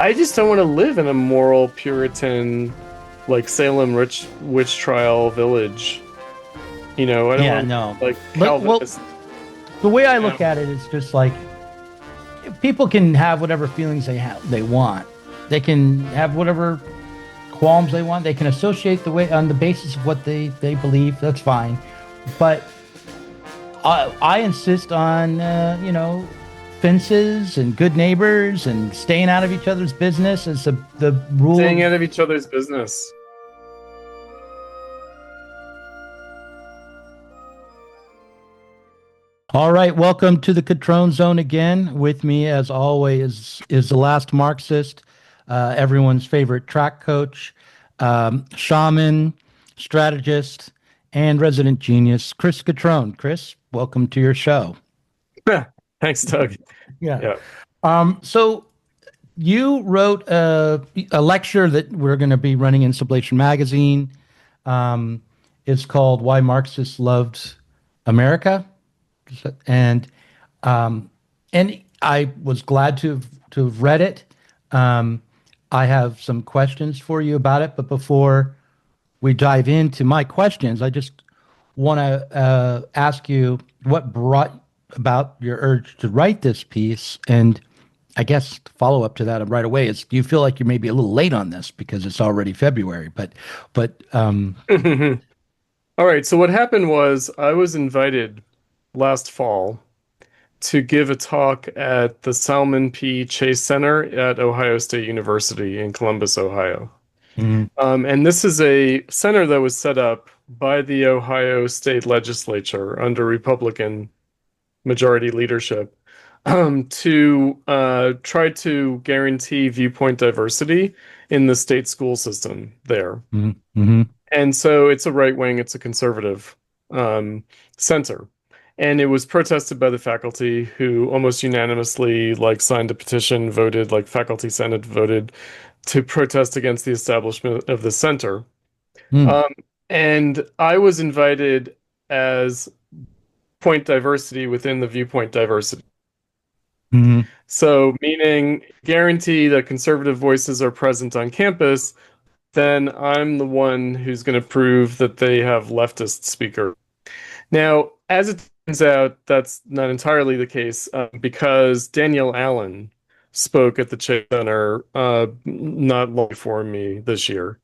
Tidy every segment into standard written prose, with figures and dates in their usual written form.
I just don't want to live in a moral Puritan, like Salem witch trial village. I don't Yeah, want to no. like Well, Calvinist. the way I You know, look at it is just like people can have whatever feelings they want. They can have whatever qualms they want. They can associate the way on the basis of what they believe. That's fine. But I insist on fences and good neighbors and staying out of each other's business as the rule staying of. out of each other's business. All right, welcome to the Cutrone Zone again. With me, as always, is the last Marxist, everyone's favorite track coach, shaman, strategist, and resident genius, Chris Cutrone. Chris, welcome to your show. Thanks, Doug. Yeah. Yeah. So you wrote a lecture that we're going to be running in Sublation magazine. Um, it's called "Why Marxists Loved America," and Um, and I was glad to have read it. Um, I have some questions for you about it, but before we dive into my questions, I just want to ask you what brought about your urge to write this piece, and I guess follow up to that right away is: do you feel like you're maybe a little late on this because it's already February? But All right. So what happened was I was invited last fall to give a talk at the Salmon P. Chase Center at Ohio State University in Columbus, Ohio. mhm, And this is a center that was set up by the Ohio State Legislature under Republican majority leadership to try to guarantee viewpoint diversity in the state school system there. mhm, mhm, And so it's a right wing, it's a conservative center. And it was protested by the faculty who almost unanimously signed a petition, voted, faculty senate voted to protest against the establishment of the center. mhm, Um, and I was invited as point diversity within the viewpoint diversity. mhm. So, meaning guarantee that conservative voices are present on campus, then I'm the one who's going to prove that they have leftist speakers. Now, as it turns out, that's not entirely the case because Danielle Allen spoke at the Chase Center not long before me this year.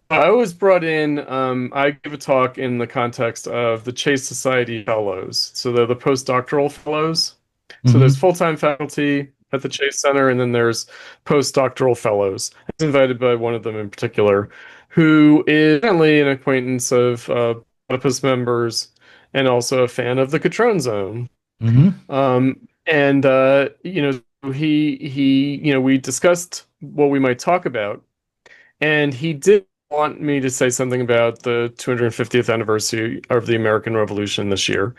I was brought in, I give a talk in the context of the Chase Society Fellows. So they're the postdoctoral fellows. So there's Mhm. full-time faculty at the Chase Center, and then there's postdoctoral fellows. I was invited by one of them in particular, who is apparently an acquaintance of Platypus members and also a fan of the Cutrone Zone. Mhm. And we discussed what we might talk about, and he did want me to say something about the 250th anniversary of the American Revolution this year.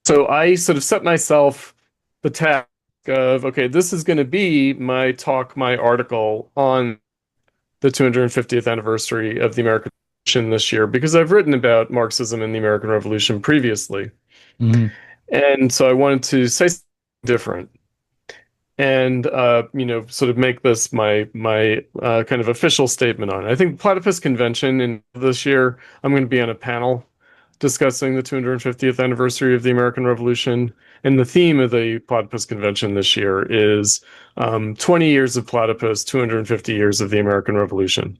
So I sort of set myself the task of, okay, this is going to be my talk, my article on the 250th anniversary of the American Revolution this year, because I've written about Marxism and the American Revolution previously. Mhm. And so I wanted to say something different and sort of make this my kind of official statement on it. I think the Platypus Convention in this year, I'm going to be on a panel discussing the 250th anniversary of the American Revolution. And the theme of the Platypus Convention this year is 20 years of platypus, 250 years of the American Revolution.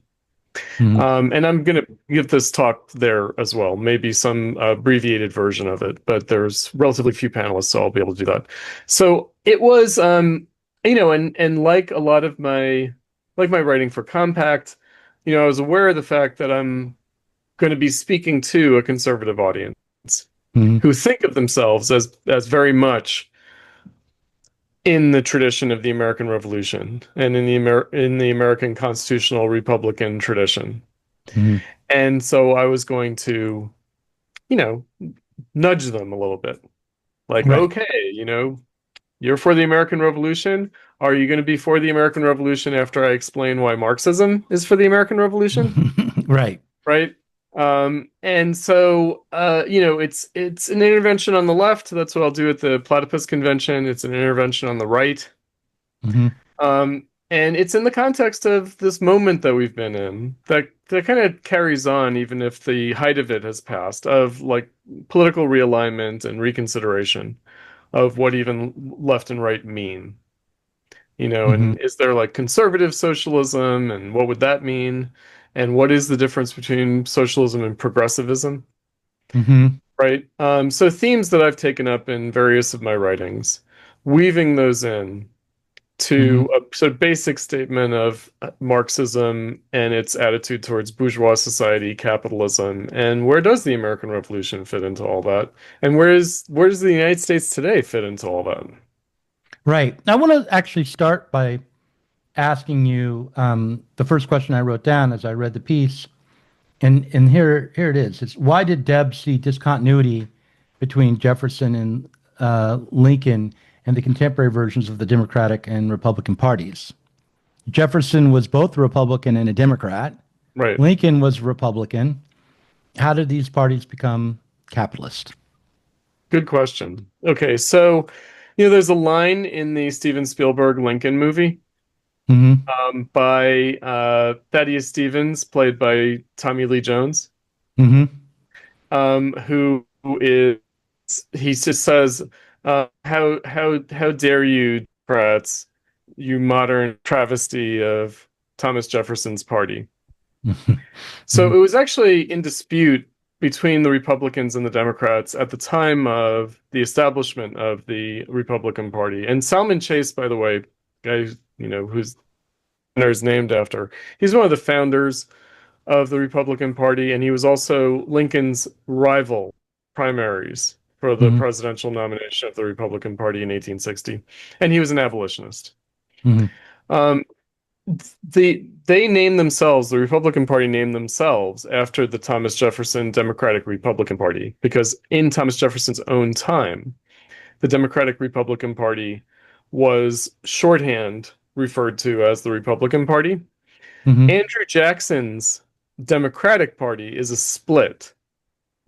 Mhm. And I'm going to give this talk there as well, maybe some abbreviated version of it, but there's relatively few panelists, so I'll be able to do that. So it was, and like a lot of my writing for Compact, I was aware of the fact that I'm going to be speaking to a conservative audience Mhm. who think of themselves as very much in the tradition of the American Revolution and in the American constitutional Republican tradition. Mhm. And so I was going to, you know, nudge them a little bit. Like, Right. okay, you're for the American Revolution. Are you going to be for the American Revolution after I explain why Marxism is for the American Revolution? Right. Right? And so it's an intervention on the left. That's what I'll do at the Platypus Convention. It's an intervention on the right. Mhm. Um, And it's in the context of this moment that we've been in that kind of carries on, even if the height of it has passed, of like political realignment and reconsideration of what even left and right mean. Hmm. And is there like conservative socialism, and what would that mean? And what is the difference between socialism and progressivism? Hmm. Right. So themes that I've taken up in various of my writings, weaving those in Hmm. to a sort of basic statement of Marxism and its attitude towards bourgeois society, capitalism, and where does the American Revolution fit into all that? And where does the United States today fit into all that? Right. I want to actually start by asking you the first question I wrote down as I read the piece, and here it is. It's why did Debs see discontinuity between Jefferson and Lincoln and the contemporary versions of the Democratic and Republican parties? Jefferson was both a Republican and a Democrat. Right. Lincoln was Republican. How did these parties become capitalist? Good question. Okay, so there's a line in the Steven Spielberg Lincoln movie Hmm. by Thaddeus Stevens, played by Tommy Lee Jones, Hmm. who is he just says, how dare you, Democrats, you modern travesty of Thomas Jefferson's party. So Hmm. it was actually in dispute between the Republicans and the Democrats at the time of the establishment of the Republican Party. And Salmon Chase, by the way, guy whose dinner is named after, he's one of the founders of the Republican Party, and he was also Lincoln's rival primaries for the Hmm. presidential nomination of the Republican Party in 1860. And he was an abolitionist. Hmm. Um, they named themselves, the Republican Party named themselves after the Thomas Jefferson Democratic Republican Party, because in Thomas Jefferson's own time, the Democratic Republican Party was shorthand referred to as the Republican Party. Hmm. Andrew Jackson's Democratic Party is a split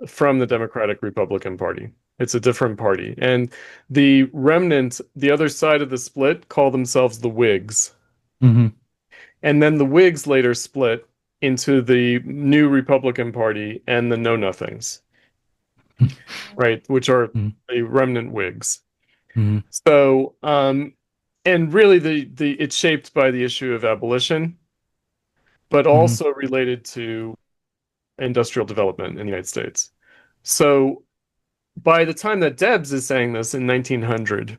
from the Democratic Republican Party. It's a different party. And the remnant, the other side of the split, call themselves the Whigs. Hmm. And then the Whigs later split into the new Republican Party and the Know Nothings, right? Which are the remnant Whigs. Hmm. So, and really it's shaped by the issue of abolition, but Hmm. also related to industrial development in the United States. So by the time that Debs is saying this in 1900,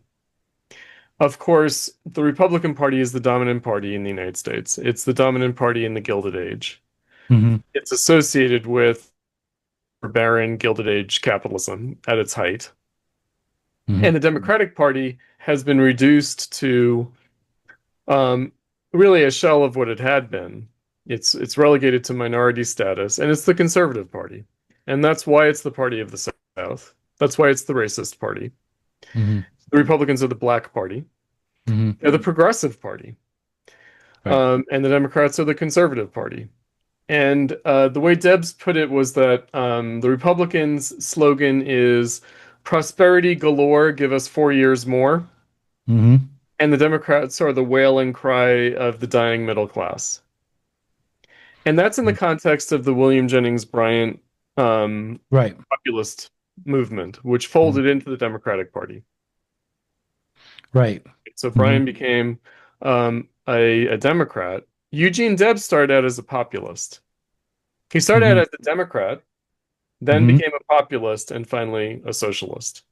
of course, the Republican Party is the dominant party in the United States. It's the dominant party in the Gilded Age. Hmm. It's associated with barren Gilded Age capitalism at its height. And Hmm. the Democratic Party has been reduced to um, really a shell of what it had been. It's relegated to minority status, and it's the Conservative Party. And that's why it's the party of the South. That's why it's the racist party. Hmm. The Republicans are the Black Party. Hmm. They're the Progressive Party. Right. And the Democrats are the Conservative Party. And the way Debs put it was that the Republicans' slogan is prosperity galore, give us 4 years more. Hmm. And the Democrats are the wailing cry of the dying middle class. And that's in the context of the William Jennings Bryan Right. populist movement, which Hmm. folded into the Democratic Party. Right. So Hmm. Bryan became a Democrat. Eugene Debs started out as a populist. He started out Hmm. as a Democrat, then Hmm. became a populist, and finally a socialist.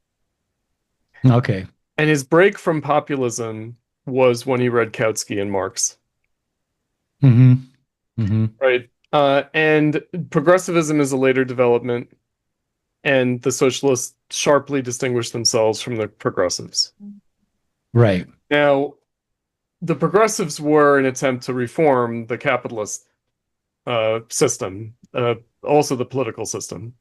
Okay. And his break from populism was when he read Kautsky and Marx, Hmm. Hmm. right? And progressivism is a later development, and the socialists sharply distinguished themselves from the progressives. Right. Now, the progressives were an attempt to reform the capitalist system, also the political system.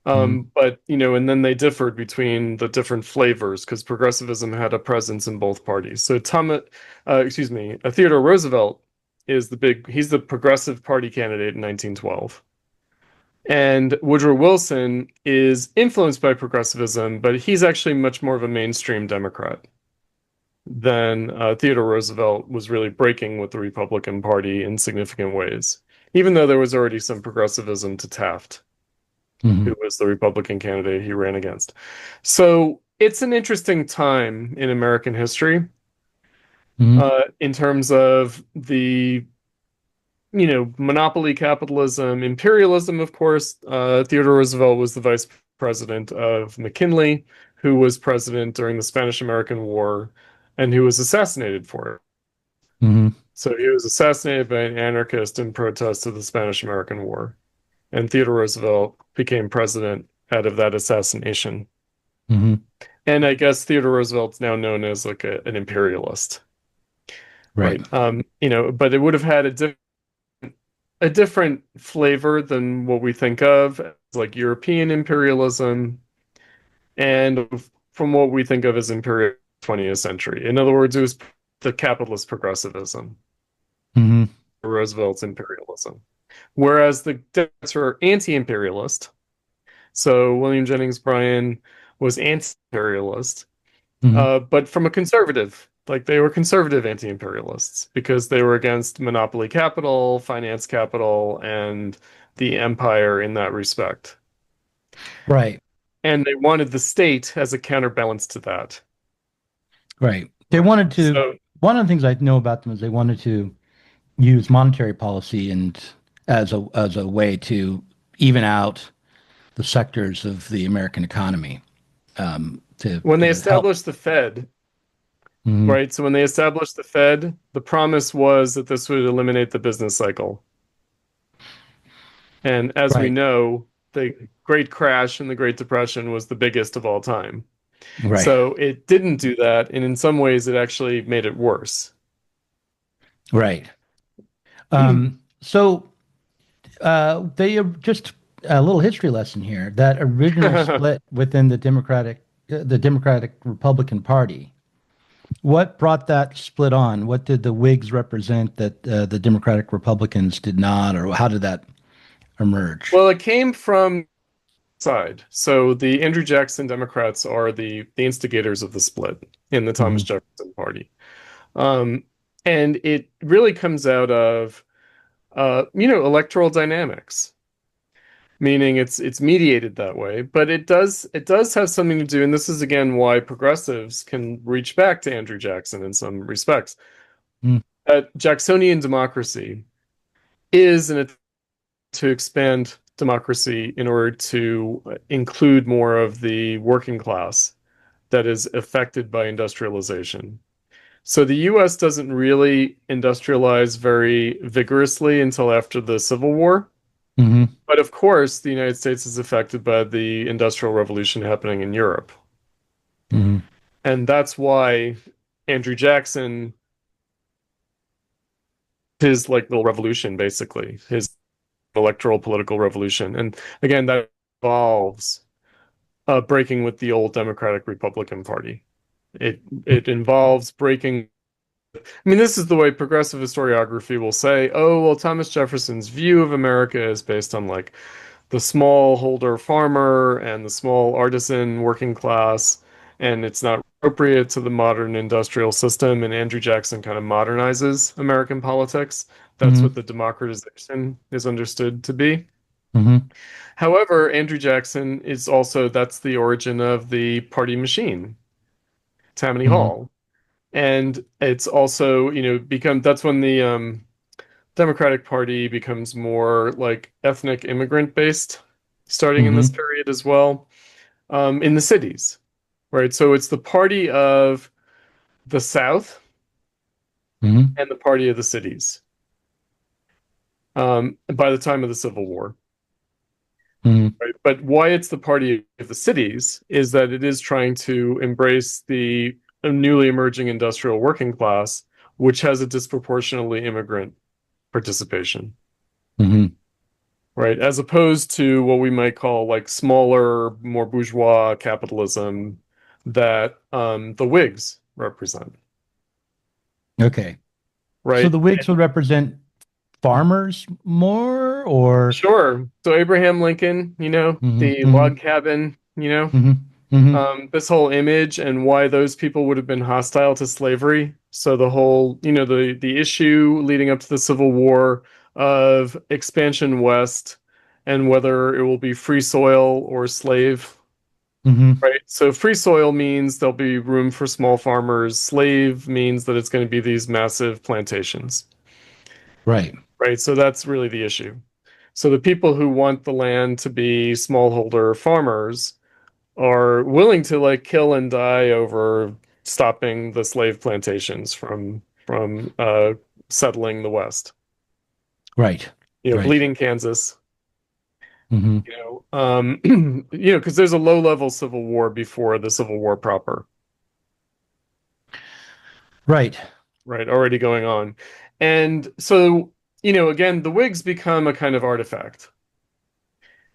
Hmm. But and then they differed between the different flavors because progressivism had a presence in both parties. So Theodore Roosevelt he's the Progressive Party candidate in 1912. And Woodrow Wilson is influenced by progressivism, but he's actually much more of a mainstream Democrat. then Theodore Roosevelt was really breaking with the Republican Party in significant ways, even though there was already some progressivism to Taft, Hmm. who was the Republican candidate he ran against. So it's an interesting time in American history Hmm. in terms of the monopoly capitalism, imperialism, of course. Theodore Roosevelt was the vice president of McKinley, who was president during the Spanish-American War and who was assassinated for it. Hmm. So he was assassinated by an anarchist in protest of the Spanish-American War. And Theodore Roosevelt became president out of that assassination. Hmm. And I guess Theodore Roosevelt's now known as like an imperialist, Right. right? But it would have had a different flavor than what we think of as like European imperialism and from what we think of as imperial 20th century. In other words, it was the capitalist progressivism, Hmm. Roosevelt's imperialism. Whereas the Democrats were anti-imperialist. So William Jennings Bryan was anti-imperialist, Hmm. but from a conservative. Like they were conservative anti-imperialists because they were against monopoly capital, finance capital, and the empire in that respect. Right. And they wanted the state as a counterbalance to that. Right. They Right. wanted to, So one of the things I know about them is they wanted to use monetary policy and as a way to even out the sectors of the American economy, when they to help. established the Fed, Hmm. right? So when they established the Fed, the promise was that this would eliminate the business cycle. And as we Right. know, the Great Crash and the Great Depression was the biggest of all time. Right. So it didn't do that, and in some ways, it actually made it worse. Right. So they just a little history lesson here. That original split within the Democratic Republican Party. What brought that split on? What did the Whigs represent that the Democratic Republicans did not, or how did that emerge? Well, it came from side. So the Andrew Jackson Democrats are the instigators of the split in the Thomas Hmm. Jefferson Party. Um, and it really comes out of electoral dynamics, meaning it's mediated that way, but it does have something to do, and this is again why progressives can reach back to Andrew Jackson in some respects. Mm. That Jacksonian democracy is an attempt to expand democracy in order to include more of the working class that is affected by industrialization. So the US doesn't really industrialize very vigorously until after the Civil War. Hmm. But of course, the United States is affected by the Industrial Revolution happening in Europe. Hmm. And that's why Andrew Jackson, his like little revolution, basically, his electoral political revolution. And again, that involves breaking with the old Democratic Republican Party. It involves breaking. I mean, this is the way progressive historiography will say, oh, well, Thomas Jefferson's view of America is based on like the smallholder farmer and the small artisan working class, and it's not appropriate to the modern industrial system. And Andrew Jackson kind of modernizes American politics. That's Hmm. what the democratization is understood to be. Hmm. However, Andrew Jackson is also that's the origin of the party machine, Tammany Hmm. Hall. And it's also, become that's when the Democratic Party becomes more like ethnic immigrant based, starting in this Hmm. period as well, in the cities, right? So it's the party of the South Hmm. and the party of the cities by the time of the Civil War. Hmm. Right? But why it's the party of the cities is that it is trying to embrace the newly emerging industrial working class, which has a disproportionately immigrant participation, Hmm. right? As opposed to what we might call like smaller, more bourgeois capitalism that the Whigs represent, Okay. So right? the Whigs would represent farmers more, or Sure. So Abraham Lincoln, hmm. the Hmm. log cabin, Hmm. Hmm. this whole image and why those people would have been hostile to slavery. So the whole, the issue leading up to the Civil War of expansion west and whether it will be free soil or slave, Hmm. right? So free soil means there'll be room for small farmers. Slave means that it's going to be these massive plantations, Right. right? So that's really the issue. So the people who want the land to be smallholder farmers are willing to like kill and die over stopping the slave plantations from settling the West. Right. Right. Bleeding Kansas. Hmm. Because there's a low-level civil war before the Civil War proper, Right. right? Already going on, and so again, the Whigs become a kind of artifact,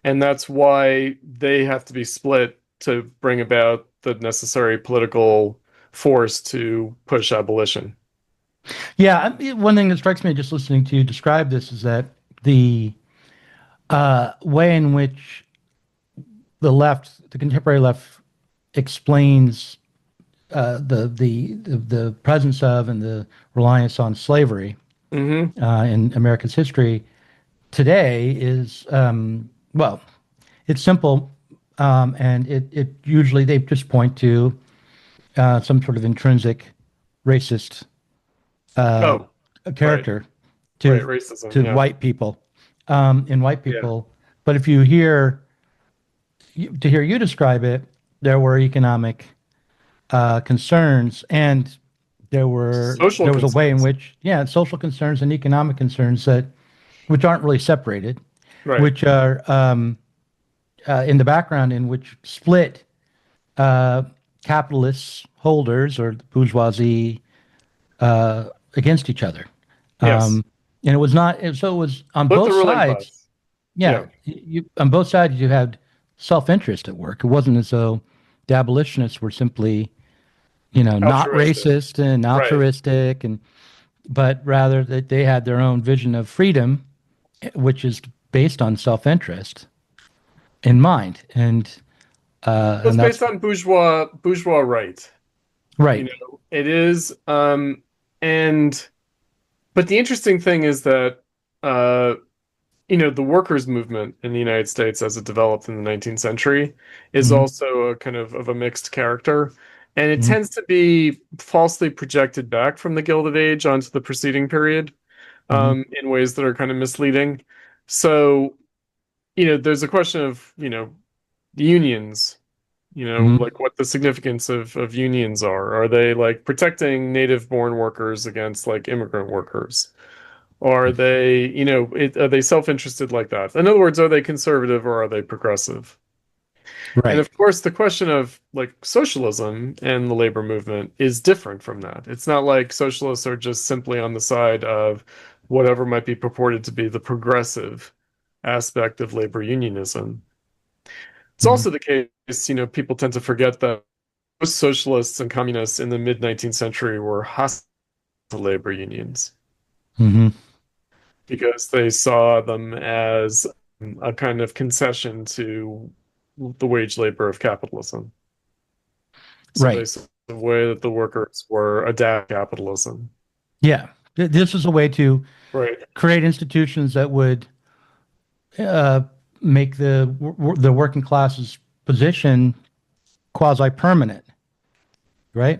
and that's why they have to be split to bring about the necessary political force to push abolition. Yeah. One thing that strikes me just listening to you describe this is that the way in which the contemporary left, explains the presence of and the reliance on slavery Hmm. in America's history today is well, it's simple, and it usually they just point to some sort of intrinsic racist uh, Oh, right, character right, to racism. to Yeah, white people, in white yeah. people. But if you hear to hear you describe it, there were economic concerns, and Social there was a way in concerns. which, yeah, social concerns and economic concerns that which aren't really separated, Right. which are in the background, in which split uh, capitalists, holders, or the bourgeoisie against each other. Yes. And it was not, so it was on But the both ruling sides. class. Yeah, Yeah. on both sides you had self-interest at work. It wasn't as though the abolitionists were simply, not Altruistic. racist and Right. altruistic, but rather that they had their own vision of freedom, which is based on self-interest in mind, Well, it's and that's based on bourgeois right. right. It is. And but the interesting thing is that uh the workers' movement in the United States as it developed in the 19th century is Hmm. also a kind of a mixed character. And it Hmm. tends to be falsely projected back from the Gilded Age onto the preceding period, Hmm. in ways that are kind of misleading. So, there's a question of, unions, Hmm. like what the significance of unions are. Are they like protecting native born workers against like immigrant workers? Are they, are they self-interested like that? In other words, are they conservative or are they progressive? And Right. of course, the question of like socialism and the labor movement is different from that. It's not like socialists are just simply on the side of whatever might be purported to be the progressive aspect of labor unionism. It's Hmm. also the case, people tend to forget that most socialists and communists in the mid 19th century were hostile to labor unions Hmm. because they saw them as a kind of concession to the wage labor of capitalism. So they Right. saw the way that the workers were adapt capitalism. Yeah. This is a way to Right. create institutions that would uh, make the working class's position quasi-permanent, right?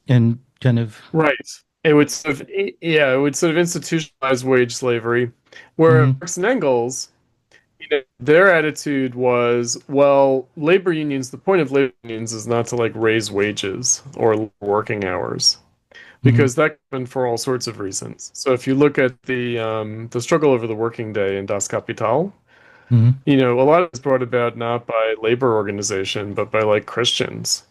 And kind of. Right. It would sort of institutionalize wage slavery, where Hmm. Marx and Engels, their attitude was, well, labor unions, the point of labor unions is not to like raise wages or working hours, Hmm. because that can for all sorts of reasons. So if you look at the struggle over the working day in Das Kapital, Hmm. a lot of it's brought about not by labor organization, but by like Christians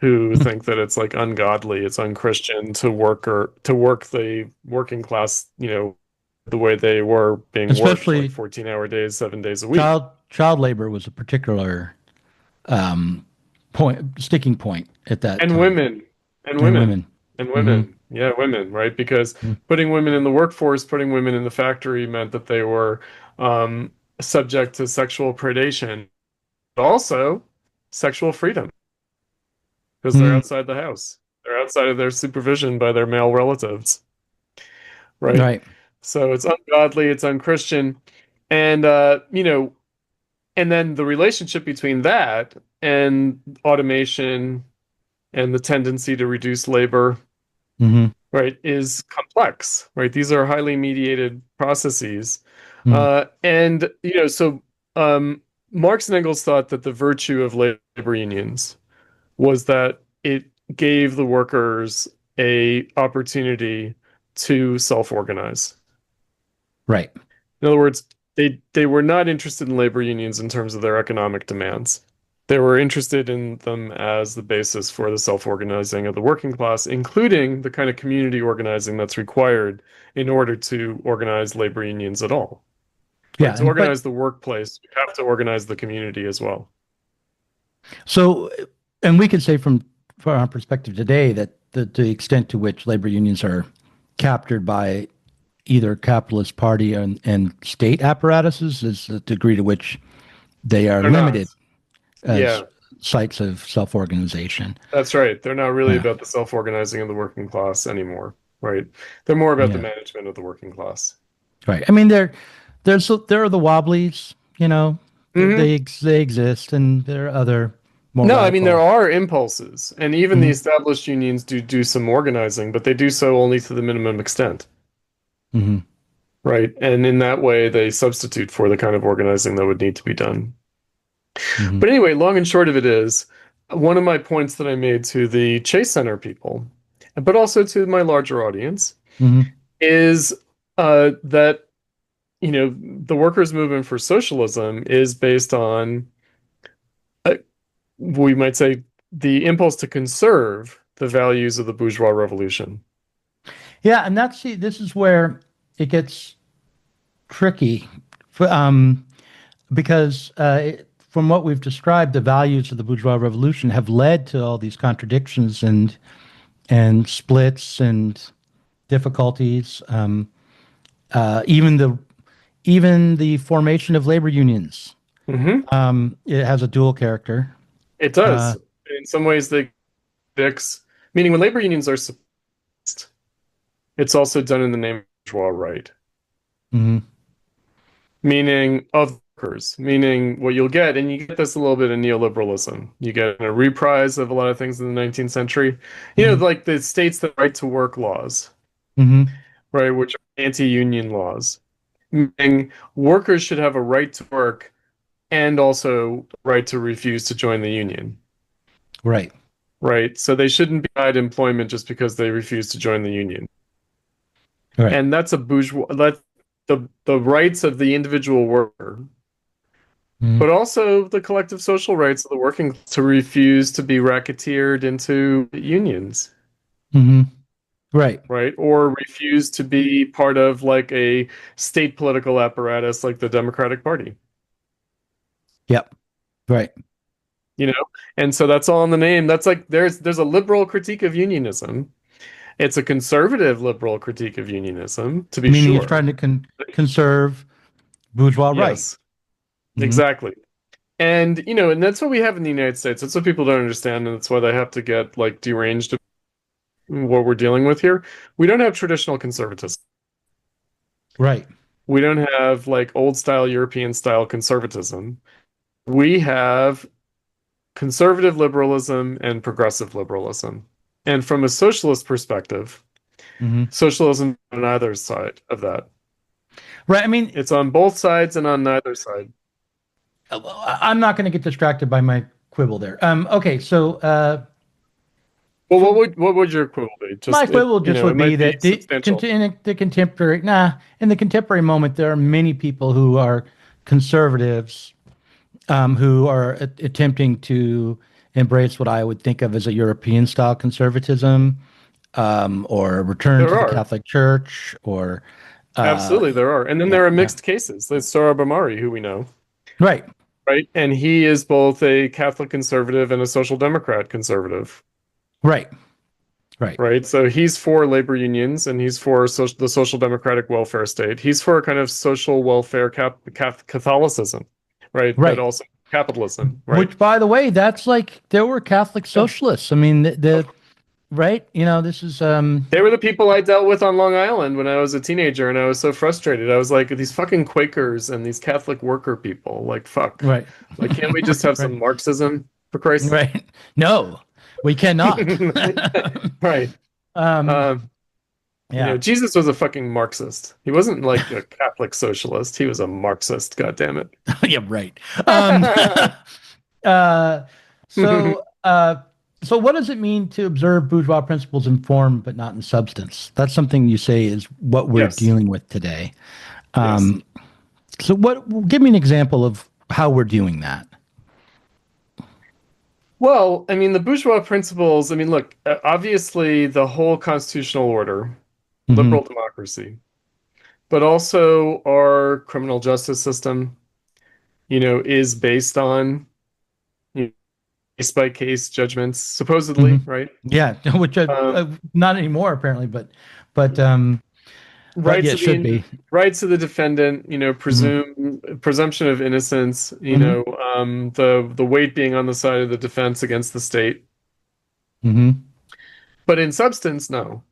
who think that it's like ungodly, it's unchristian to work the working class, the way they were being worked, like Especially 14-hour days, 7 days a week. child labor was a particular um, sticking point at that And time, women, and and women, women. and Hmm. women. Yeah, women, right? Because putting women in the workforce, putting women in the factory meant that they were subject to sexual predation, but also sexual freedom. because they're Mm, outside the house. They're outside of their supervision by their male relatives, right? right. So it's ungodly, it's unchristian, and and then the relationship between that and automation and the tendency to reduce labor, Hmm. right, is complex, right? These are highly mediated processes. Hmm. And, so Marx and Engels thought that the virtue of labor unions was that it gave the workers a opportunity to self-organize. Right. In other words, they were not interested in labor unions in terms of their economic demands. They were interested in them as the basis for the self-organizing of the working class, including the kind of community organizing that's required in order to organize labor unions at all. Right? Yeah. To organize the workplace, you have to organize the community as well. So, and we could say from our perspective today that the extent to which labor unions are captured by either capitalist party and state apparatuses is the degree to which they are They're not. limited as Yeah, sites of self-organization. that's right. They're not really Yeah. about the self-organizing of the working class anymore, right? They're more about the Yeah. management of the working class. Right. I mean, there are the wobblies, Hmm. they exist, and there are other more No, I mean there radical. are impulses, and even the Hmm. established unions do some organizing, but they do so only to the minimum extent, Hmm. right? And in that way, they substitute for the kind of organizing that would need to be done. Hmm. But anyway, long and short of it is, one of my points that I made to the Chase Center people, but also to my larger audience, Hmm. is that the workers' movement for socialism is based on we might say the impulse to conserve the values of the bourgeois revolution. Yeah, and this is where it gets tricky, because from what we've described, the values of the bourgeois revolution have led to all these contradictions and splits and difficulties. Even the formation of labor unions. Hmm. It has a dual character. It Uh, does. In some ways, they fix, meaning when labor unions are suppressed, it's also done in the name of bourgeois right, mhm. meaning of workers, meaning what you'll get, and you get this a little bit in neoliberalism. You get a reprise of a lot of things in the 19th century, Mhm. like the states that right to work laws, Mhm. right, which are anti-union laws, meaning workers should have a right to work and also right to refuse to join the union, Right. right? So they shouldn't be denied employment just because they refuse to join the union. Right. And that's a bourgeois, that's the rights of the individual worker, Mhm. but also the collective social rights of the working to refuse to be racketeered into unions, Mhm. Right. right? Or refuse to be part of like a state political apparatus like the Democratic Party, Yep. Right. you know? And so that's all in the name. That's like there's a liberal critique of unionism. It's a conservative liberal critique of unionism, to be Meaning it's sure. trying to conserve bourgeois right. Yes, Mhm. exactly. And and that's what we have in the United States. That's what people don't understand, and that's why they have to get like deranged what we're dealing with here. We don't have traditional conservatism. Right. We don't have like old style European style conservatism. We have conservative liberalism and progressive liberalism. And from a socialist perspective, Mhm. socialism on either side of that. Right. I mean, It's on both sides and on neither side. I'm not going to get distracted by my quibble there. Okay. Well, So what would your quibble be? my Just quibble just it would be might be that substantial. in the contemporary moment, there are many people who are conservatives, who are attempting to embrace what I would think of as a European style conservatism, or return There to the are. Catholic Church, or uh, Absolutely, there are. And then yeah, there are yeah, mixed cases. There's Sora Bamari, who we know, right, right? And he is both a Catholic conservative and a social democrat conservative, right, right, right? So he's for labor unions and he's for the social democratic welfare state. He's for a kind of social welfare Catholicism, right? That right. also. capitalism, right? Which, by the way, that's like there were Catholic Yeah. socialists. I mean, the right, this is They were the people I dealt with on Long Island when I was a teenager, and I was so frustrated. I was like, these fucking Quakers and these Catholic worker people, like, fuck. right, Like, can't we just have right, some Marxism, for Christ's right. No, we cannot. sake? Right. um, Um, yeah, Jesus was a fucking Marxist. He wasn't like a Catholic socialist. He was a Marxist, God damn it. yeah, right. Uh, so, uh, so what does it mean to observe bourgeois principles in form but not in substance? That's something you say is what we're Yes. dealing with today. Yes. Um, so, give me an example of how we're doing that. Well, I mean, the bourgeois principles, I mean, look, obviously the whole constitutional order, Hmm. liberal democracy, but also our criminal justice system, is based on case by case judgments, Hmm. supposedly, right? Yeah, which Um, not anymore apparently, but um, but yeah, rights it of the should be. rights of the defendant, Hmm. presumption of innocence, Hmm. the weight being on the side of the defense against the state. Hmm. But in substance, no,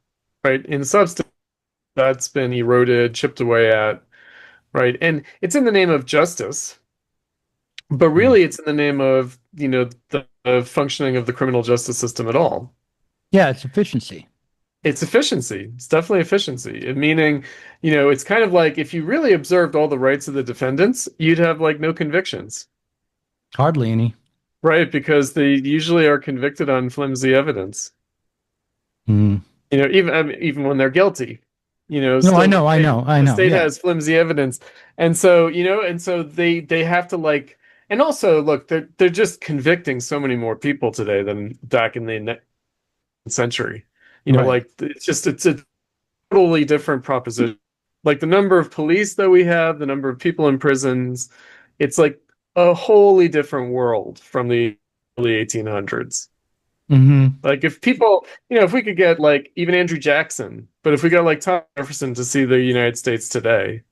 right? In substance, that's been eroded, chipped away at, right? And it's in the name of justice, but really it's in the name of, the functioning of the criminal justice system at all. Yeah, it's efficiency. It's efficiency. It's definitely efficiency. Meaning, it's kind of like if you really observed all the rights of the defendants, you'd have like no convictions, Hardly any. right? Because they usually are convicted on flimsy evidence. Mm. Even I mean, even when they're guilty, No, I still know, I know, I the know. state Yeah. has flimsy evidence, and so they have to like, and also look, they're just convicting so many more people today than back in the century. Right. Like it's a totally different proposition. Like the number of police that we have, the number of people in prisons, it's like a wholly different world from the early 1800s. Hmm. Like if people, if we could get like even Andrew Jackson, but if we got like Thomas Jefferson to see the United States today,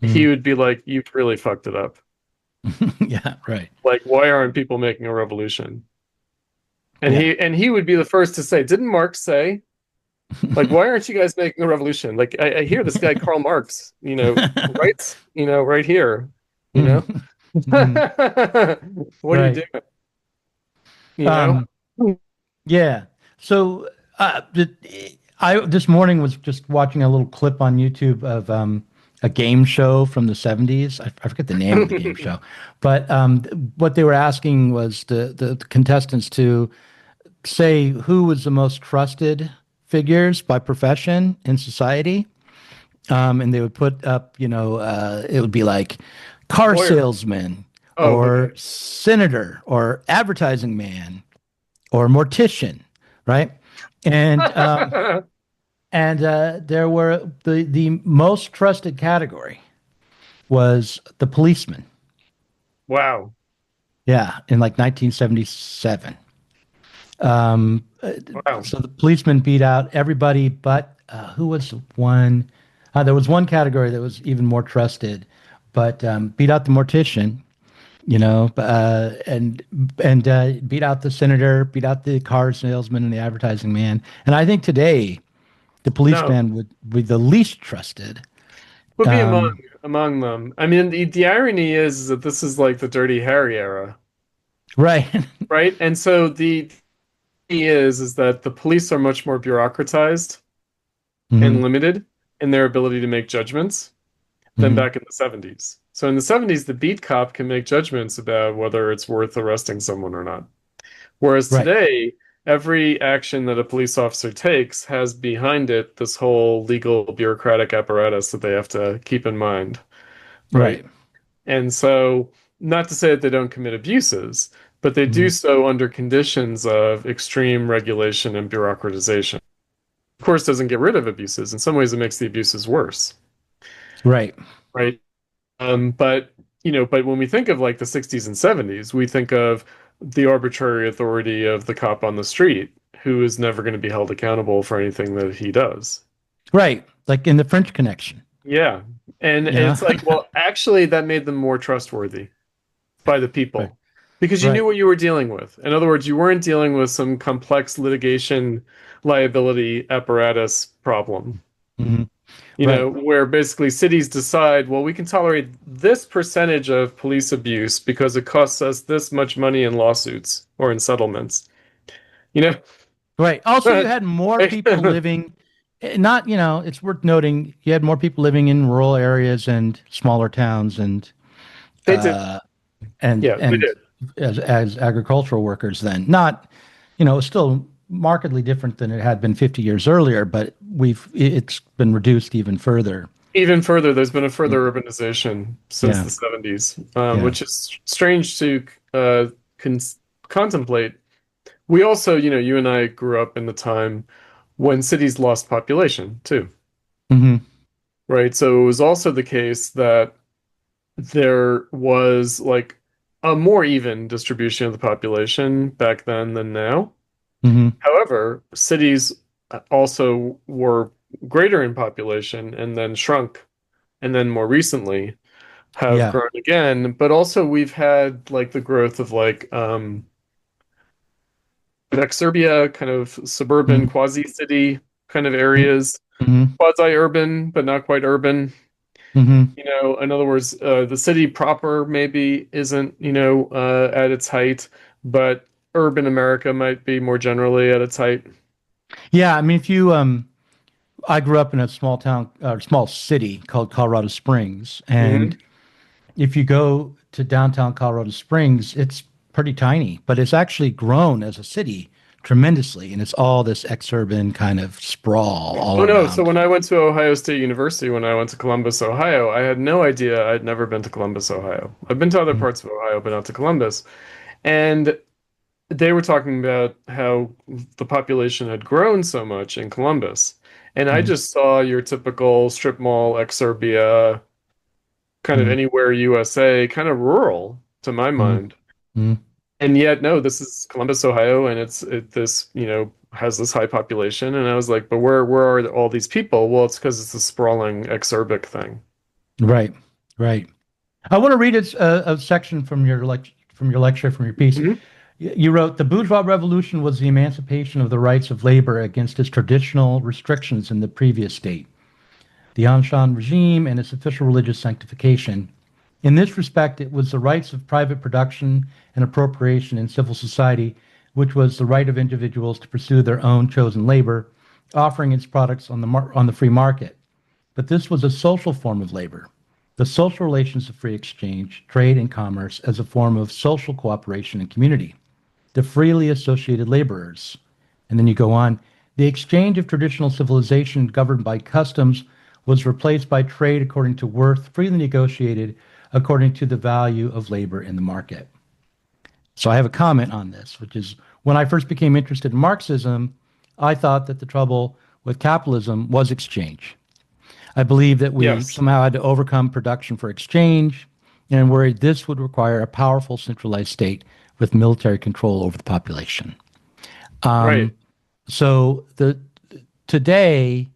he Mm. would be like, "You've really fucked it up. Yeah. Right. Like, why aren't people making a revolution?" And Yeah. he would be the first to say, "Didn't Marx say, like, why aren't you guys making a revolution? Like, I hear this guy Karl Marx, writes, right here, you know, Mhm. Mhm. what are you Right. doing? You know? Um, yeah. So I this morning was just watching a little clip on YouTube of a game show from the 70s. I forget the name of the game show, but what they were asking was the contestants to say who was the most trusted figures by profession in society. And they would put up, it would be like car Lawyer. salesman Oh, or okay. senator or advertising man or mortician, right? And there were the most trusted category was the policeman. Wow. Yeah, in like 1977. Um, uh, Wow. so the policeman beat out everybody, but who was the one? There was one category that was even more trusted, but beat out the mortician, and beat out the senator, beat out the car salesman and the advertising man. And I think today the No, policeman would be the least trusted. would be Um, among them. I mean, the irony is that this is like the Dirty Harry era, right. right? And so the thing is that the police are much more bureaucratized and Hmm. limited in their ability to make judgments than Hmm. back in the 70s. So in the 70s, the beat cop can make judgments about whether it's worth arresting someone or not. Whereas Right. today, every action that a police officer takes has behind it this whole legal bureaucratic apparatus that they have to keep in mind, right? Right. And so, not to say that they don't commit abuses, but they do Hmm. so under conditions of extreme regulation and bureaucratization. Of course, doesn't get rid of abuses. In some ways, it makes the abuses worse, Right. right? But but when we think of like the 60s and 70s, we think of the arbitrary authority of the cop on the street who is never going to be held accountable for anything that he does. Right. Like in the French Connection. Yeah. And Yeah. it's like, well, actually that made them more trustworthy. by the Right. people because you knew Right. what you were dealing with. In other words, you weren't dealing with some complex litigation liability apparatus problem. Hmm. You Right. know, where basically cities decide, well, we can tolerate this percentage of police abuse because it costs us this much money in lawsuits or in settlements. You know, Right. Also, you but had more they people living, not, it's worth noting, you had more people living in rural areas and smaller towns did. uh, and Yeah, they and did. as agricultural workers then. Not, it's still markedly different than it had been 50 years earlier, but it's been reduced even further. Even further, there's been a further urbanization since Yeah. the 70s, Yeah. which is strange to con contemplate. We also, you and I grew up in the time when cities lost population too, Hmm. right? So it was also the case that there was like a more even distribution of the population back then than now. Hmm. However, cities also were greater in population and then shrunk, and then more recently have Yeah. grown again. But also we've had like the growth of like exurbia, kind of suburban Hmm. quasi-city kind of areas, Hmm. quasi-urban but not quite urban. Hmm. In other words, the city proper maybe isn't, at its height, but urban America might be more generally at its height. Yeah. I mean, if you, I grew up in a small town, small city called Colorado Springs. And Hmm. if you go to downtown Colorado Springs, it's pretty tiny, but it's actually grown as a city tremendously. And it's all this exurban kind of sprawl all Oh no, so around. when I went to Ohio State University, when I went to Columbus, Ohio, I had no idea. I'd never been to Columbus, Ohio. I've been to other Mhm. parts of Ohio, but not to Columbus. And they were talking about how the population had grown so much in Columbus. And I Mhm. just saw your typical strip mall, exurbia, kind of Mhm. anywhere USA, kind of rural to my Mhm. mind. Mhm. And yet, no, this is Columbus, Ohio, and this, has this high population. And I was like, but where are all these people? Well, it's because it's a sprawling exurbic thing. Right, right. I want to read a section from from your lecture, from your piece. Hmm. You wrote, "The bourgeois revolution was the emancipation of the rights of labor against its traditional restrictions in the previous state, the Anshan regime, and its official religious sanctification. In this respect, it was the rights of private production and appropriation in civil society, which was the right of individuals to pursue their own chosen labor, offering its products on on the free market. But this was a social form of labor. The social relations of free exchange, trade, and commerce as a form of social cooperation and community. The freely associated laborers." And then you go on. "The exchange of traditional civilization governed by customs was replaced by trade according to worth, freely negotiated according to the value of labor in the market." So I have a comment on this, which is, when I first became interested in Marxism, I thought that the trouble with capitalism was exchange. I believe that we Yes, somehow had to overcome production for exchange, and worried this would require a powerful centralized state with military control over the population. right. So today,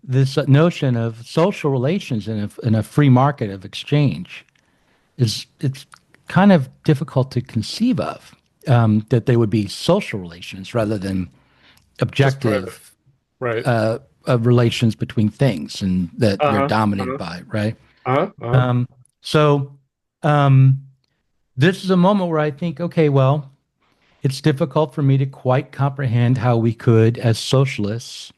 this notion of social relations in a free market of exchange it's kind of difficult to conceive of, that they would be social relations rather than Just private. objective Right. relations between things and that you're Uh-huh. dominated Uh-huh. by, right? Uh-huh. Uh-huh. Um, so um, this is a moment where I think, okay, well, it's difficult for me to quite comprehend how we could, as socialists,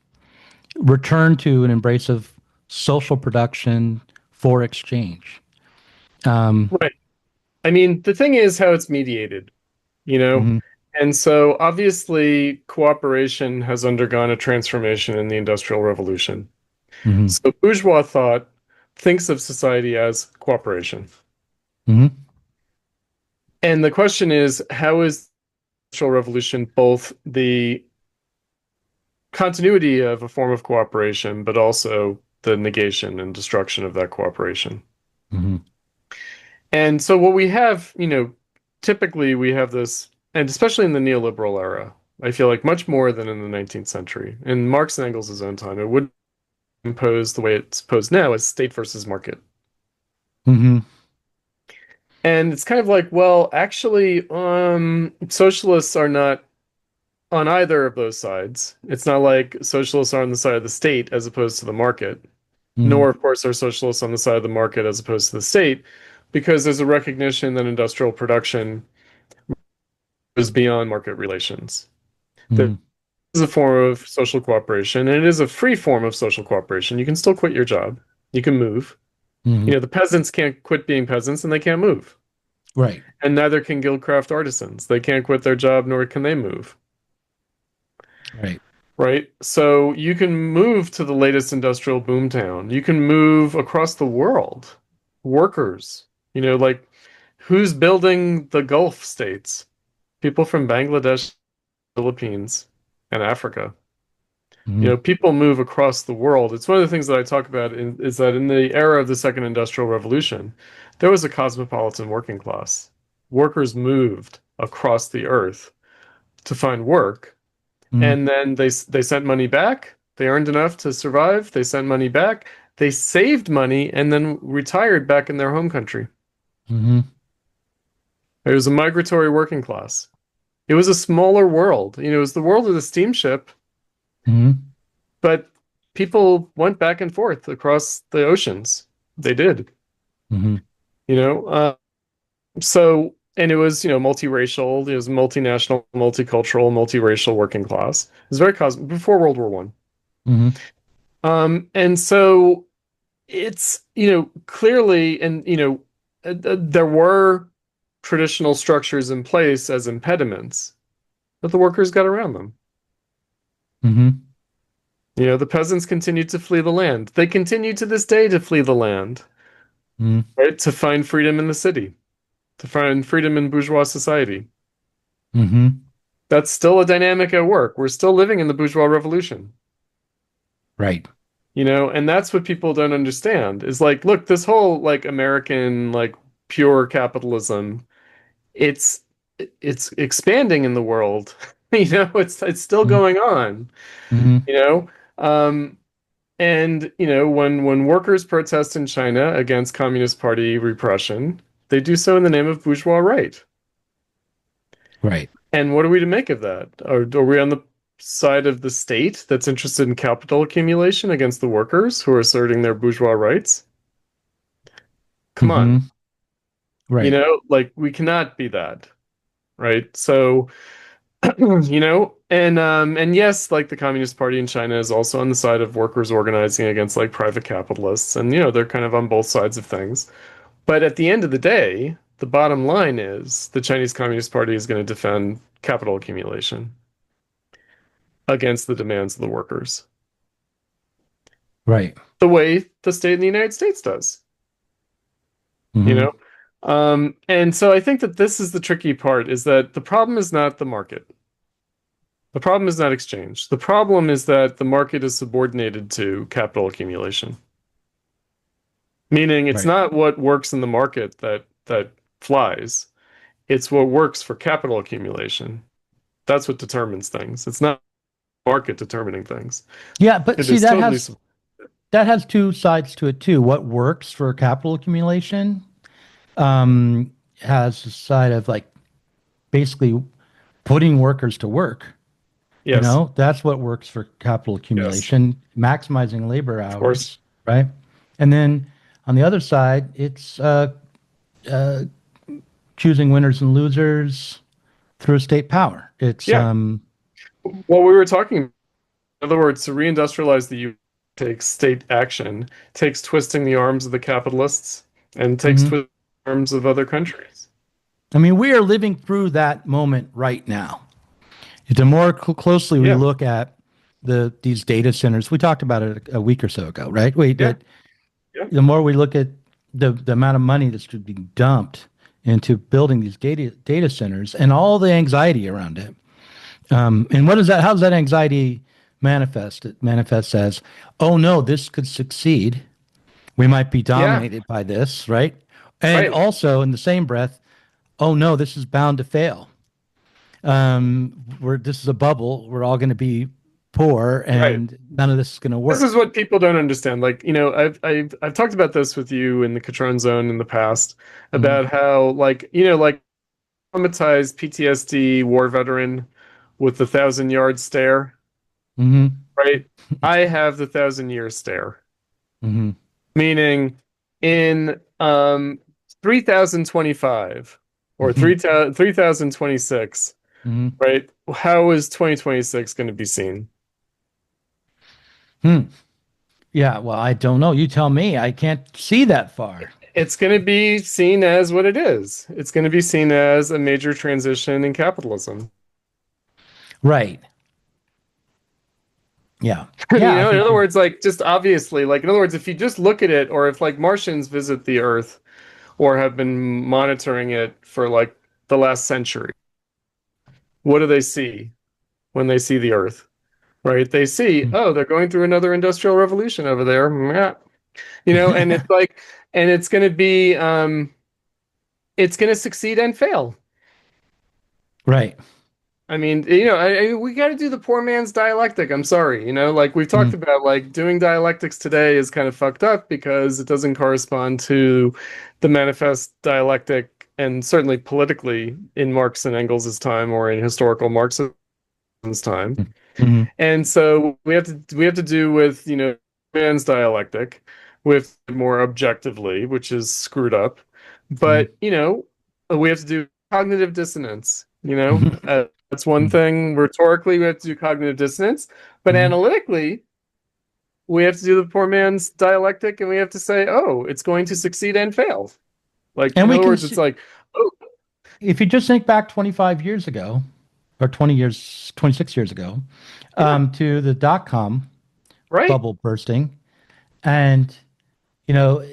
return to an embrace of social production for exchange. Um, Right. I mean, the thing is how it's mediated, you know? mhm. And so obviously cooperation has undergone a transformation in the Industrial Revolution. Hmm. So bourgeois thought thinks of society as cooperation. Hmm. And the question is, how is the Industrial Revolution both the continuity of a form of cooperation, but also the negation and destruction of that cooperation? Hmm. And so what we have, typically we have this, and especially in the neoliberal era, I feel like much more than in the 19th century. In Marx and Engels' own time, it would impose the way it's posed now as state versus market. Hmm. And it's kind of like, well, actually, socialists are not on either of those sides. It's not like socialists are on the side of the state as opposed to the market, Mm-hmm. nor, of course, are socialists on the side of the market as opposed to the state, because there's a recognition that industrial production is beyond market relations. There Mm-hmm. is a form of social cooperation, and it is a free form of social cooperation. You can still quit your job, you can move. Mm-hmm. The peasants can't quit being peasants and they can't move. Right. And neither can guildcraft artisans. They can't quit their job, nor can they move. Right. Right? So you can move to the latest industrial boomtown. You can move across the world. Workers, like who's building the Gulf states? People from Bangladesh, Philippines, and Africa. Mm-hmm. People move across the world. It's one of the things that I talk about is that in the era of the Second Industrial Revolution, there was a cosmopolitan working class. Workers moved across the earth to find work, Mm-hmm. and then they sent money back. They earned enough to survive. They sent money back. They saved money and then retired back in their home country. Mm-hmm. It was a migratory working class. It was a smaller world. It was the world of the steamship, Mm-hmm. but people went back and forth across the oceans. They did, Mm-hmm. you know. So, and it was, multiracial. It was multinational, multicultural, multiracial working class. It was very before World War One. Mm-hmm. And so it's, clearly, and there were traditional structures in place as impediments, but the workers got around them. Mm-hmm. The peasants continued to flee the land. They continue to this day to flee the land, Mm-hmm. right? To find freedom in the city, to find freedom in bourgeois society. Mm-hmm. That's still a dynamic at work. We're still living in the bourgeois revolution, Right. and that's what people don't understand is like, look, this whole like American, like pure capitalism, it's it's expanding in the world. It's still going on, Mm-hmm. you know. Um, And when workers protest in China against Communist Party repression, they do so in the name of bourgeois right. Right. And what are we to make of that? Are we on the side of the state that's interested in capital accumulation against the workers who are asserting their bourgeois rights? Come on. Mm-hmm. Right. Like we cannot be that, right? So, and yes, like the Communist Party in China is also on the side of workers organizing against like private capitalists, and they're kind of on both sides of things. But at the end of the day, the bottom line is the Chinese Communist Party is going to defend capital accumulation against the demands of the workers, Right. the way the state in the United States does, you Mm-hmm. know? And so I think that this is the tricky part, is that the problem is not the market. The problem is not exchange. The problem is that the market is subordinated to capital accumulation. Meaning it's Right. not what works in the market that flies. It's what works for capital accumulation. That's what determines things. It's not the market determining things. Yeah, but It see, is totally sub- that has two sides to it too. What works for capital accumulation um, has a side of like basically putting workers to work. yes, That's what works for capital yes, accumulation, maximizing labor of course. hours, right? And then on the other side, it's uh, choosing winners and losers through state power. It's Yeah. Well, we were talking, in other words, to reindustrialize the U.S. takes state action, takes twisting the arms of the capitalists, and takes mhm. twisting the arms of other countries. I mean, we are living through that moment right now. The more closely we Yeah, look at these data centers, we talked about it a week or so ago, right? yeah, yeah, The more we look at the amount of money that's being dumped into building these data centers and all the anxiety around it. And what is that? How does that anxiety manifest? It manifests as, oh no, this could succeed. We might be yeah, dominated by this, right? And right. also in the same breath, oh no, this is bound to fail. This is a bubble. We're all going to be poor, Right. and none of this is going to This is work. what people don't understand. Like, I've talked about this with you in the Cutrone zone in the past Hmm. about how, like, like traumatized PTSD war veteran with the 1,000 yard stare, Hmm. right? I have the 1,000 year stare, Hmm. meaning in 3025 or Hmm. 3026, Hmm. right? How is 2026 going to be seen? Hmm. Yeah, well, I don't know. You tell me. I can't see that far. It's going to be seen as what it is. It's going to be seen as a major transition in capitalism. Right. Yeah. You Yeah, I know, in think other you're words, like just obviously, like in other words, if you just look at it, or if like Martians visit the Earth or have been monitoring it for like the last century, what do they see when they see the Earth? Right? They see, oh, they're going through another industrial revolution over there. Meh. And it's like, and it's going to succeed and fail. right. I mean, we got to do the poor man's dialectic. I'm sorry, like we've talked Mm, about, like doing dialectics today is kind of fucked up because it doesn't correspond to the manifest dialectic, and certainly politically in Marx and Engels' time or in historical Marxism's time. mm, mhm, And so we have to do with, man's dialectic with more objectively, which is screwed up. mhm, But, we have to do cognitive dissonance, mhm, that's one mhm, thing. Rhetorically, we have to do cognitive dissonance, but mhm. analytically, we have to do the poor man's dialectic, and we have to say, oh, it's going to succeed and fail. Like, And in we other can words, it's see, like, oh, if you just think back 25 years ago, or 20 years, 26 years ago, yeah, to the dot-com right, bubble bursting. And, you know,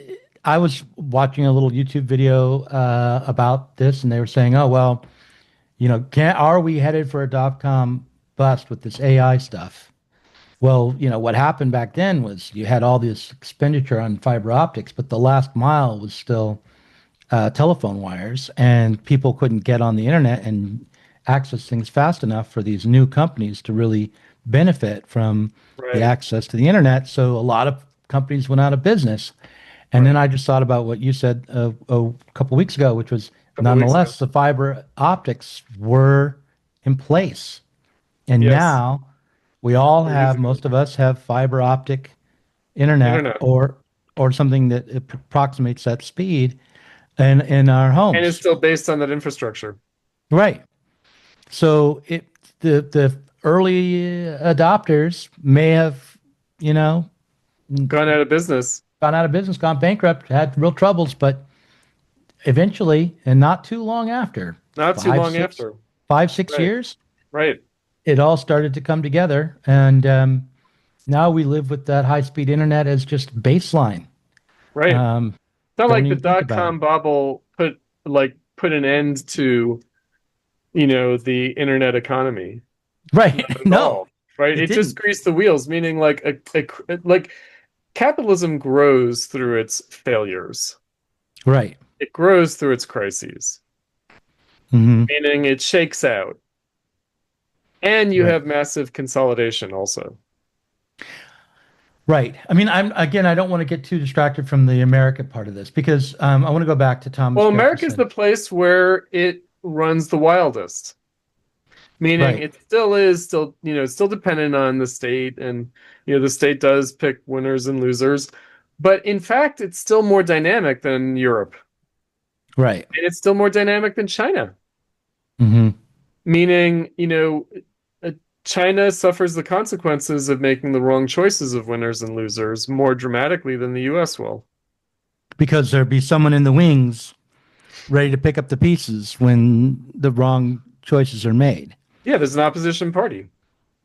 I was watching a little YouTube video about this, and they were saying, oh, well, are we headed for a dot-com bust with this AI stuff? Well, what happened back then was you had all this expenditure on fiber optics, but the last mile was still telephone wires, and people couldn't get on the internet and access things fast enough for these new companies to really benefit from the right, access to the internet. So a lot of companies went out of business. And then right. I just thought about what you said a couple weeks ago, which was A couple weeks ago. nonetheless the fiber optics were in place. And Yes, now we all 4 years have, ago. most of us have fiber optic internet Internet. or something that approximates that speed in our And it's homes. still based on that infrastructure. Right. So the early adopters may have, you know, Gone out of business gone out of business, gone bankrupt, had real troubles, but eventually, and not too long after, not too five, long six, after. 5, 6 years, Right, it all started to come together. And now we live with that high-speed internet as just baseline. right. It's Um, not don't like the even think about it. dot-com bubble put an end to, the internet economy. Right. Not at No, all. Right? it It just didn't. greased the wheels, meaning like like capitalism grows through its failures. Right. It grows through its crises, Hmm. meaning it shakes out. And you Right. have massive consolidation also. Right. I mean, I don't want to get too distracted from the America part of this because I want to go back to Thomas Well, America is Jefferson. the place where it runs the wildest, meaning Right. it still is still, it's still dependent on the state, and the state does pick winners and losers, but in fact it's still more dynamic than Europe, Right. and it's still more dynamic than China, Hmm. meaning uh, China suffers the consequences of making the wrong choices of winners and losers more dramatically than the US will. Because there'd be someone in the wings ready to pick up the pieces when the wrong choices are made. Yeah, there's an opposition party,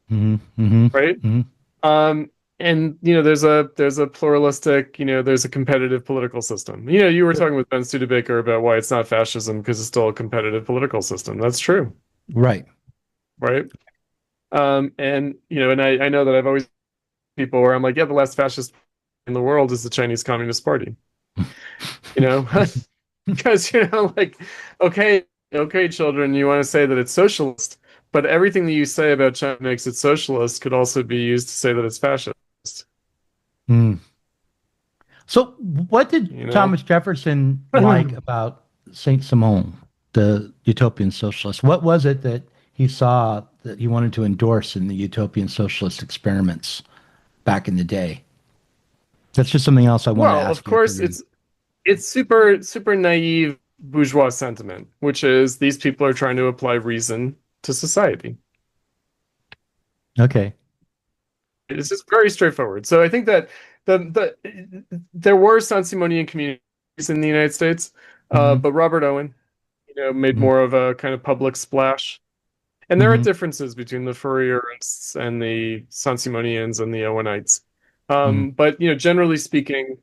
Hmm. Hmm. right? Hmm. Um, and there's a pluralistic, there's a competitive political system. You were talking with Ben Studebaker about why it's not fascism because it's still a competitive political system. That's true, Right. right? And and I know that I've always people where I'm like, yeah, the last fascist in the world is the Chinese Communist Party. You know, because like, okay, okay, children, you want to say that it's socialist, But everything that you say about China makes it socialist could also be used to say that it's fascist, Hmm. So, what did you know? Thomas Jefferson like about Saint Simon, the utopian socialist? What was it that he saw that he wanted to endorse in the utopian socialist experiments back in the day? That's just something else I wanted to Well, of ask you after course, reading. it's super naive bourgeois sentiment, which is these people are trying to apply reason to society. Okay. It's just very straightforward. So I think that there were Saint-Simonian communities in the United States, Hmm. but Robert Owen, made more of a kind of public splash. And there are Hmm. differences between the Fourierists and the Saint-Simonians and the Owenites. Hmm. But generally speaking,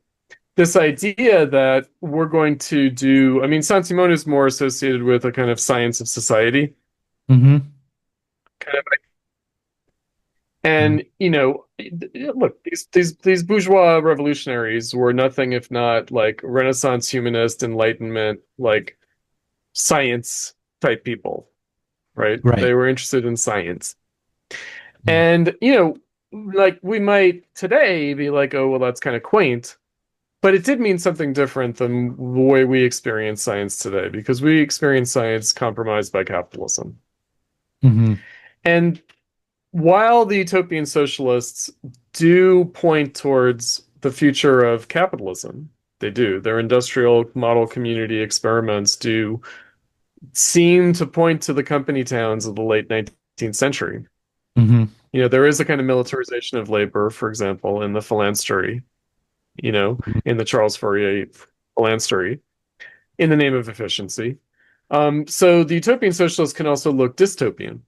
this idea that we're going to do, I mean, Saint-Simon is more associated with a kind of science of society Hmm. kind of. Hmm. And look, these bourgeois revolutionaries were nothing if not like Renaissance humanist, Enlightenment, like science type people, right? Right. They were interested in science. Mm. And like we might today be like, oh, well, that's kind of quaint, but it did mean something different than the way we experience science today, because we experience science compromised by capitalism. Hmm. And while the utopian socialists do point towards the future of capitalism, they do. Their industrial model community experiments do seem to point to the company towns of the late 19th century. Hmm. There is a kind of militarization of labor, for example, in the phalanstery, you know, in the Charles Fourier phalanstery, in the name of efficiency. So the utopian socialists can also look dystopian.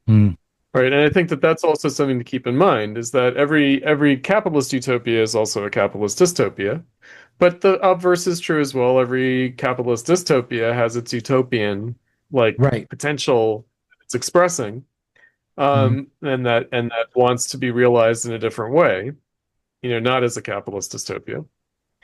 Hmm. Right, and I think that that's also something to keep in mind is that every capitalist utopia is also a capitalist dystopia, but the obverse is true as well. Every capitalist dystopia has its utopian like Right. potential it's expressing, Hmm. and that wants to be realized in a different way, not as a capitalist dystopia.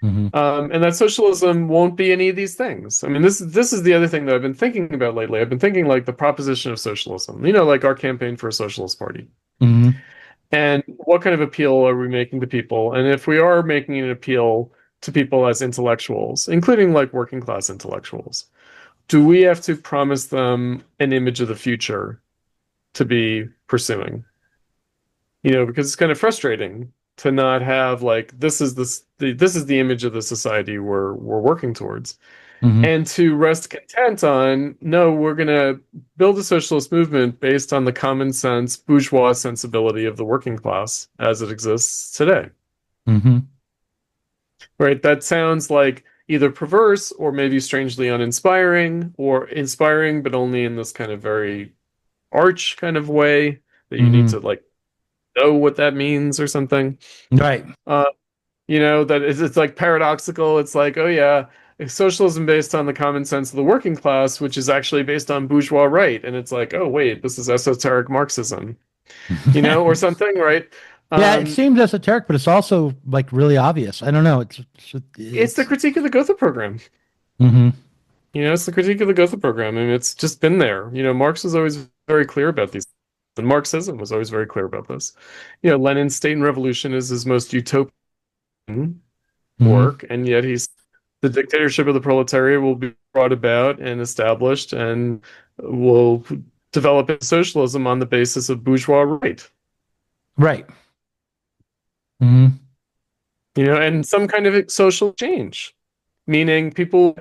Hmm. And that socialism won't be any of these things. I mean, this is the other thing that I've been thinking about lately. I've been thinking like the proposition of socialism, like our campaign for a socialist party. Hmm. And what kind of appeal are we making to people? And if we are making an appeal to people as intellectuals, including like working class intellectuals, do we have to promise them an image of the future to be pursuing? Because it's kind of frustrating to not have like this is the image of the society we're working towards, Hmm. and to rest content on no, we're gonna build a socialist movement based on the common sense bourgeois sensibility of the working class as it exists today. Hmm. Right? That sounds like either perverse or maybe strangely uninspiring, or inspiring but only in this kind of very arch kind of way that you need Hmm. to like know what that means or something. Right. Uh, that it's like paradoxical. It's like, oh yeah, socialism based on the common sense of the working class, which is actually based on bourgeois right. And it's like, oh wait, this is esoteric Marxism, or something, right? Yeah, it Um, seems esoteric, but it's also like really obvious. I don't know. it's the It's. critique of the Gotha program. Hmm. It's the critique of the Gotha program, and it's just been there. Marx was always very clear about these, and Marxism was always very clear about this. Lenin's State and Revolution is his most utopian Hmm. work, and yet the dictatorship of the proletariat will be brought about and established and will develop into socialism on the basis of bourgeois right. Right. Hmm. And some kind of social change, meaning people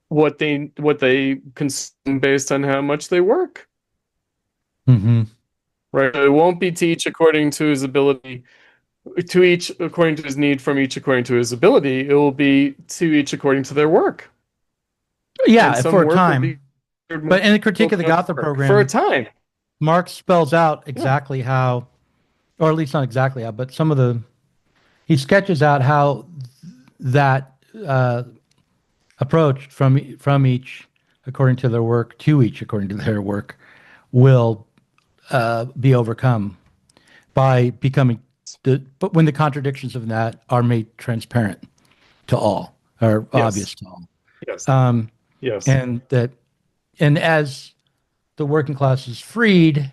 what they consume based on how much they work. Hmm. Right. It won't be to each according to his ability, to each according to his need, from each according to his ability. It will be to each according to their work. And Yeah, some for a work will time. be more But in the critique of than the other Gotha work for a program, time. Marx spells out Yeah. exactly how, or at least not exactly how, but he sketches out how that approach from each according to their work to each according to their work will be overcome by becoming but when the contradictions of that are made transparent to all or Yes. obvious to all, Yes. um, Yes. and that and as the working class is freed,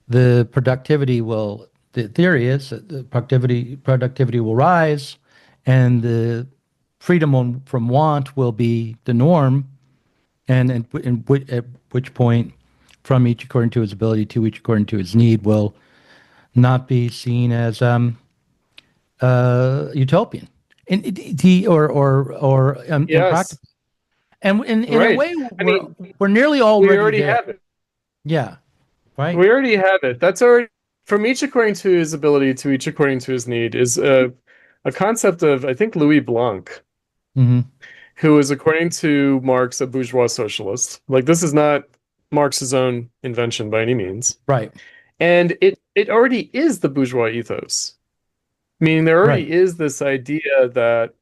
the productivity will. The theory is that the productivity will rise, and the from want will be the norm, and at which point, from each according to his ability to each according to his need, will not be seen as utopian, or Yes, impractical. And in a right. way, I mean, we're nearly we already already there. have it. Yeah, right. We already have it. That's already from each according to his ability to each according to his need is a concept of, I think, Louis Blanc, Hmm. who is, according to Marx, a bourgeois socialist. Like, this is not Marx's own invention by any means. Right, And it already is the bourgeois ethos. Meaning there right. already is this idea that,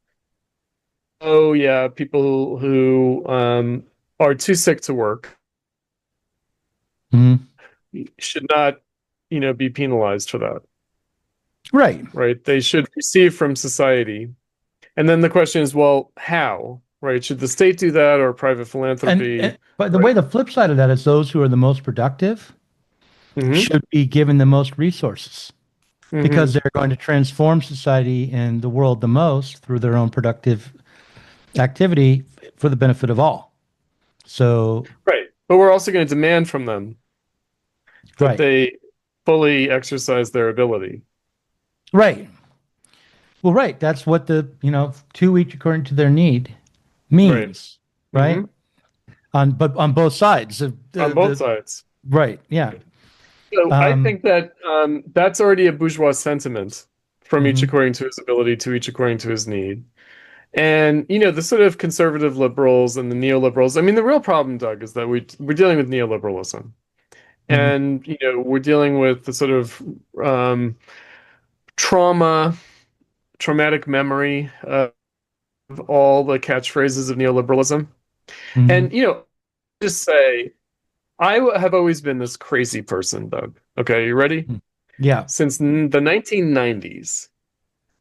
oh yeah, people who are too sick to work Hmm. should not, be penalized for that, Right. right? They should receive from society. And then the question is, well, how, right? Should the state do that or private philanthropy, And but the way right? the flip side of that is those who are the most productive Mm-hmm. should be given the most resources because Mm-hmm. they're going to transform society and the world the most through their own productive activity for the benefit of all. So, Right. But we're also going to demand from them that right, they fully exercise their ability. right. Well, right. That's what the, to each according to their need Right. means, right? Mm-hmm. But on both sides of On both sides. right. Yeah. So I Um, think that that's already a bourgeois sentiment from each mhm, according to his ability to each according to his need. And the sort of conservative liberals and the neoliberals. I mean, the real problem, Doug, is that we're dealing with neoliberalism, mhm, and we're dealing with the sort of um, trauma, traumatic memory of all the catchphrases of neoliberalism. mhm. And just say have always been this crazy person, Doug. Okay, you ready? Yeah. Since the 1990s,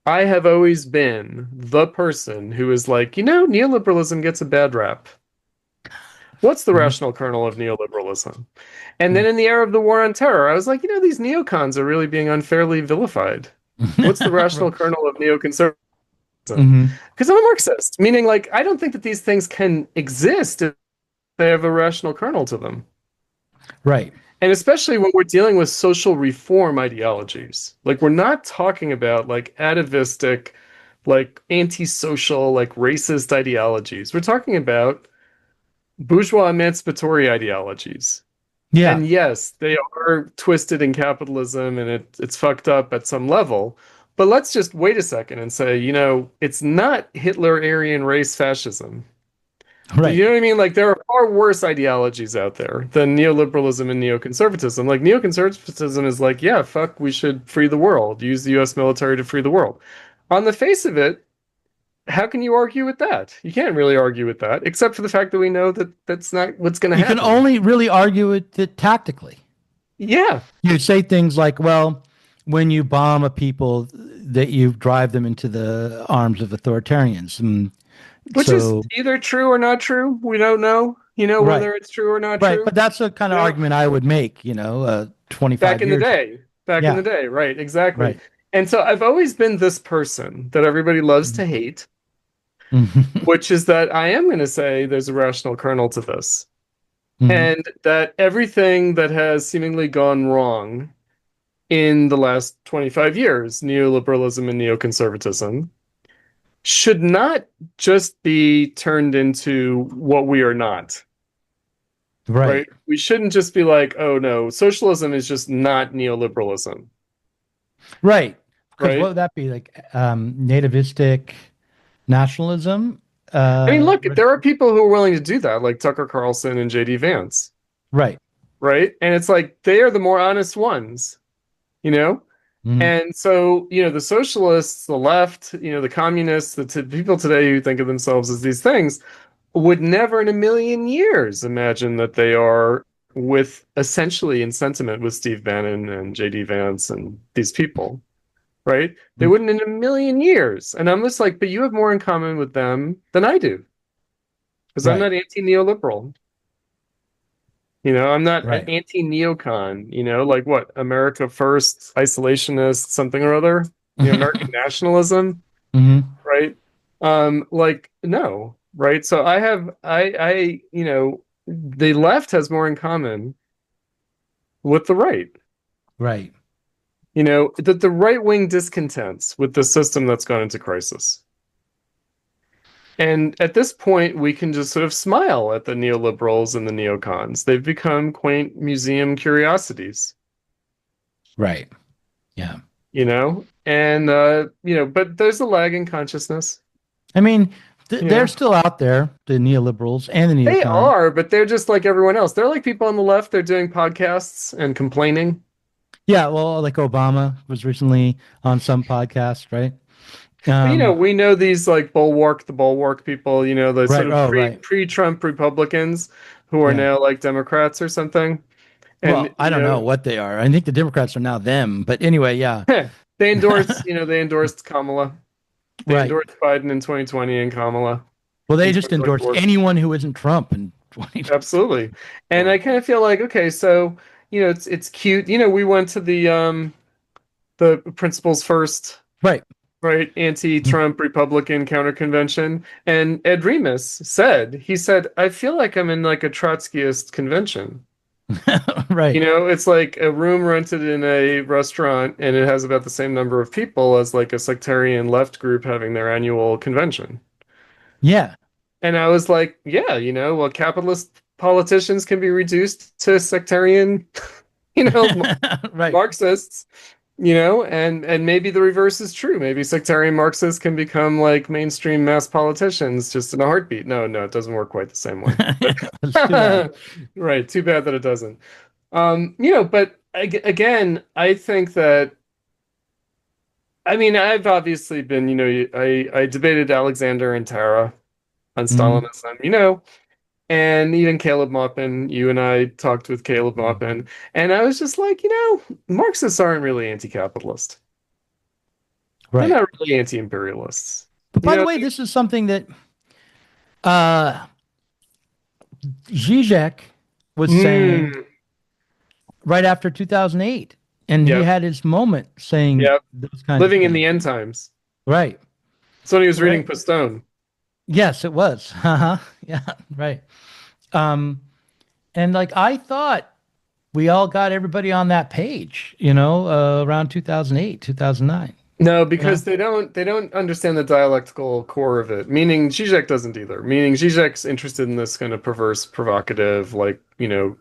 I have always been the person who is like, neoliberalism gets a bad rap. What's the Mhm. rational kernel of neoliberalism? And then in the era of the war on terror, I was like, these neocons are really being unfairly vilified. What's the rational kernel of neoconservatism? Mhm. Because I'm a Marxist, meaning like I don't think that these things can exist if they have a rational kernel to them. Right. And especially when we're dealing with social reform ideologies. Like we're not talking about like atavistic, like antisocial, like racist ideologies. We're talking about bourgeois emancipatory ideologies. Yeah. And yes, they are twisted in capitalism and it's fucked up at some level. But let's just wait a second and say, it's not Hitler Aryan race fascism. Right. You know what I mean? Like there are far worse ideologies out there than neoliberalism and neoconservatism. Like neoconservatism is like, yeah, fuck, we should free the world, use the US military to free the world. On the face of it, how can you argue with that? You can't really argue with that, except for the fact that we know that that's not what's going to You can happen. only really argue it tactically. Yeah, You say things like, well, when you bomb a people, that you drive them into the arms of authoritarians. And which is so, either true or not true. We don't know, right, whether it's true or not right. true. But that's a kind You of know, argument I would make, back 25 in the years. day, back in Yeah, the day, right? Exactly. right. And so I've always been this person that everybody loves to hate, which is that I am going to say there's a rational kernel to this, Mhm. and that everything that has seemingly gone wrong in the last 25 years, neoliberalism and neoconservatism, should not just be turned into what we are not, right? Right, We shouldn't just be like, oh no, socialism is just not neoliberalism, right. Because what right? would that be like? Nativistic nationalism? I mean, look, Right, there are people who are willing to do that, like Tucker Carlson and JD Vance, right. right? And it's like they are the more honest ones, you know? Mhm. And so, the socialists, the left, the communists, people today who think of themselves as these things would never in a million years imagine that they are with essentially in sentiment with Steve Bannon and JD Vance and these people, right? They wouldn't in a million years. And I'm just like, but you have more in common with them than I do because I'm Right. not anti-neoliberal. I'm not an Right. anti-neocon, like what, America first, isolationist, something or other, American nationalism, Hmm. right? Like no, right? So the left has more in common with the right. Right. That the right wing discontents with the system that's gone into crisis. And at this point, we can just sort of smile at the neoliberals and the neocons. They've become quaint museum curiosities, Right. Yeah. but there's a lag in consciousness. I mean, You they're know, still out there, the neoliberals and the they neocons. are, but they're just like everyone else. They're like people on the left. They're doing podcasts and complaining. Yeah, well, like Obama was recently on some podcast, right? But Um, we know these like the bulwark people. The sort right. of Oh, right. pre-Trump Republicans who are Yeah. now like Democrats or something. And Well, I don't know what they are. I think the Democrats are now them. But anyway, yeah. they endorsed Kamala. They Right. endorsed Biden in 2020 and Kamala Well, they in just endorsed 2024. anyone who isn't Trump in 2024. Absolutely. And I kind of feel like, okay, so, it's cute. We went to the Principles First, Right. right, anti-Trump Republican counter convention, and Ed Remus said, I feel like I'm in like a Trotskyist convention. Right. It's like a room rented in a restaurant and it has about the same number of people as like a sectarian left group having their annual convention. Yeah. And I was like, yeah, well, capitalist politicians can be reduced to sectarian, you know, Right. Marxists, and maybe the reverse is true. Maybe sectarian Marxists can become like mainstream mass politicians just in a heartbeat. No, no, it doesn't work quite the same way. It's too bad. Right, too bad that it doesn't. But again, I think that I mean, I've obviously been, I debated Alexander and Tara on Hmm. Stalinism, and even Caleb Maupin, you and I talked with Caleb Maupin, and I was just like, Marxists aren't really anti-capitalist. They're Right. not really anti-imperialists. But You by the know, way, this is something that uh, Zizek was saying mm, right after 2008. And he yep, had his moment saying yep. those kinds of Living in the things. end times. Right. So when he was reading Right. Postone. Yes, it was. Uh-huh. Yeah. Right. Um, and like I thought we all got everybody on that page, around 2008, 2009. No, You know? because they don't understand the dialectical core of it. Meaning Zizek doesn't either. Meaning Zizek's interested in this kind of perverse, provocative, like,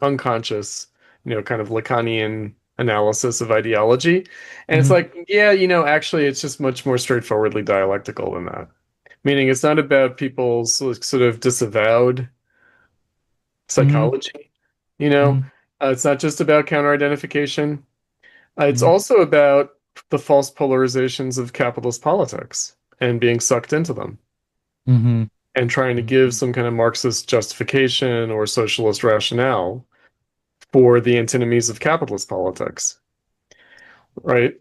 unconscious, kind of Lacanian analysis of ideology. And it's Hmm. like, yeah, actually it's just much more straightforwardly dialectical than that. Meaning it's not about people's like, sort of disavowed Hmm. psychology, you know. Hmm. It's not just about counter-identification. It's Hmm. also about the false polarizations of capitalist politics and being sucked into them Hmm. and trying to give some kind of Marxist justification or socialist rationale for the antinomies of capitalist politics, right?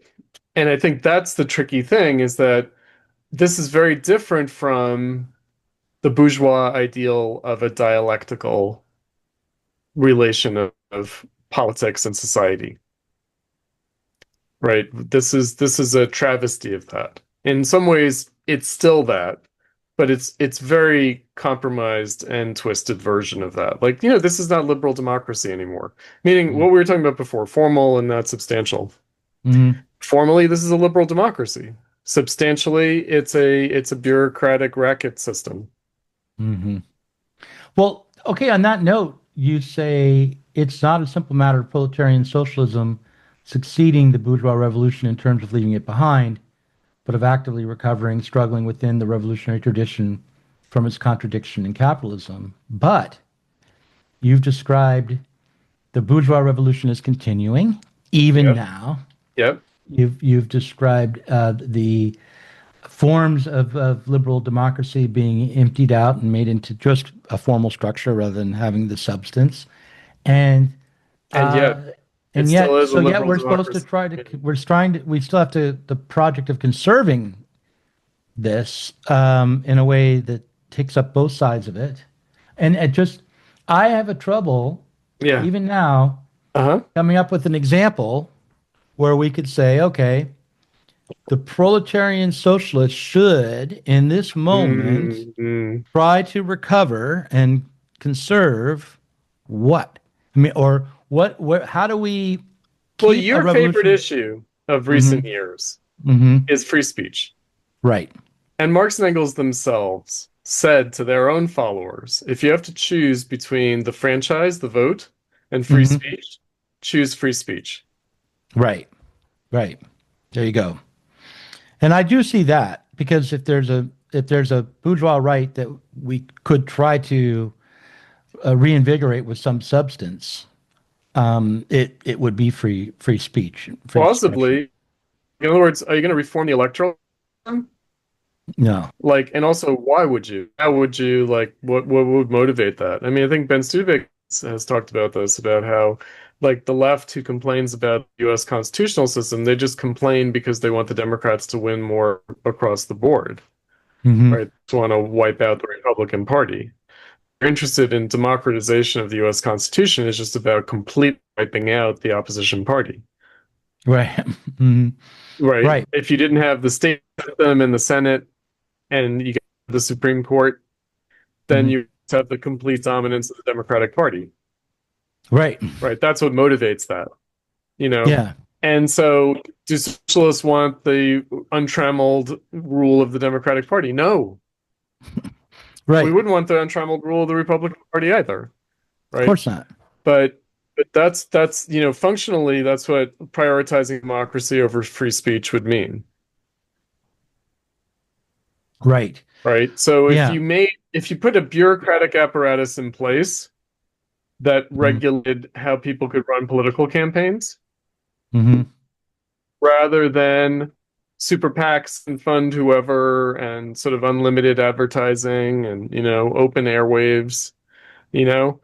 And I think that's the tricky thing is that this is very different from the bourgeois ideal of a dialectical relation of politics and society. Right. This is a travesty of that. In some ways, it's still that, but it's very compromised and twisted version of that. Like, this is not liberal democracy anymore. Meaning what we were talking about before, formal and not substantial. Hmm. Formally, this is a liberal democracy. Substantially, it's a bureaucratic racket system. Hmm. Well, okay, on that note, you say it's not a simple matter of proletarian socialism succeeding the bourgeois revolution in terms of leaving it behind, but of actively recovering, struggling within the revolutionary tradition from its contradiction in capitalism. But you've described the bourgeois revolution as continuing, even Yep. now. Yep. You've described the forms of liberal democracy being emptied out and made into just a formal structure rather than having the substance. And And yet, uh, it and still yet, is a so yet liberal we're supposed to democracy. try to we still have to the project of conserving this in a way that takes up both sides of it. And it just I have a trouble Yeah. even now, Uh-huh. coming up with an example where we could say, okay, the proletarian socialists should, in this moment, Mm-hmm. try to recover and conserve what? I mean, or what, how do we Well, keep a your favorite revolution? issue of Hmm. recent years Hmm. is free speech. Right. And Marx and Engels themselves said to their own followers, if you have to choose between the franchise, the vote, and free Hmm. speech, choose free speech. Right. Right. There you go. And I do see that because if there's a bourgeois right that we could try to reinvigorate with some substance, it would be free speech, free expression. Plausibly, in other words, are you going to reform the electoral system? No. Like, and also, why would you? How would you, like, what would motivate that? I mean, I think Ben Stubik has talked about this, about how, like, the left who complains about the US constitutional system, they just complain because they want the Democrats to win more across the board, Hmm. right? They just want to wipe out the Republican Party. They're interested in democratization of the US Constitution is just about completely wiping out the opposition party, Right. Hmm. right? Right. If you didn't have the state system and the Senate and you got the Supreme Court, then Hmm. you have the complete dominance of the Democratic Party, Right. right? That's what motivates that, you know? Yeah. And so, do socialists want the untrammeled rule of the Democratic Party? No. We Right. wouldn't want the untrammeled rule of the Republican Party either, Of right? course not. But that's functionally that's what prioritizing democracy over free speech would mean, Right. right? So Yeah. if you put a bureaucratic apparatus in place that Hmm. regulated how people could run political campaigns Hmm. rather than super PACs and fund whoever and sort of unlimited advertising and open airwaves, you know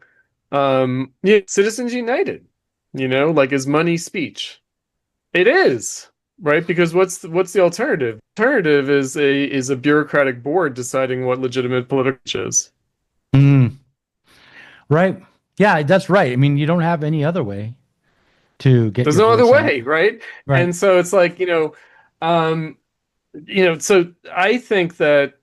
yeah, Citizens United, like, is money speech? It is, right? Because what's the alternative? Alternative is a bureaucratic board deciding what legitimate political speech is. Hmm. Right. Yeah, that's right. I mean, you don't have any other way to get There's your no other voice out. way, right? Right. And so it's like, um, so I think that,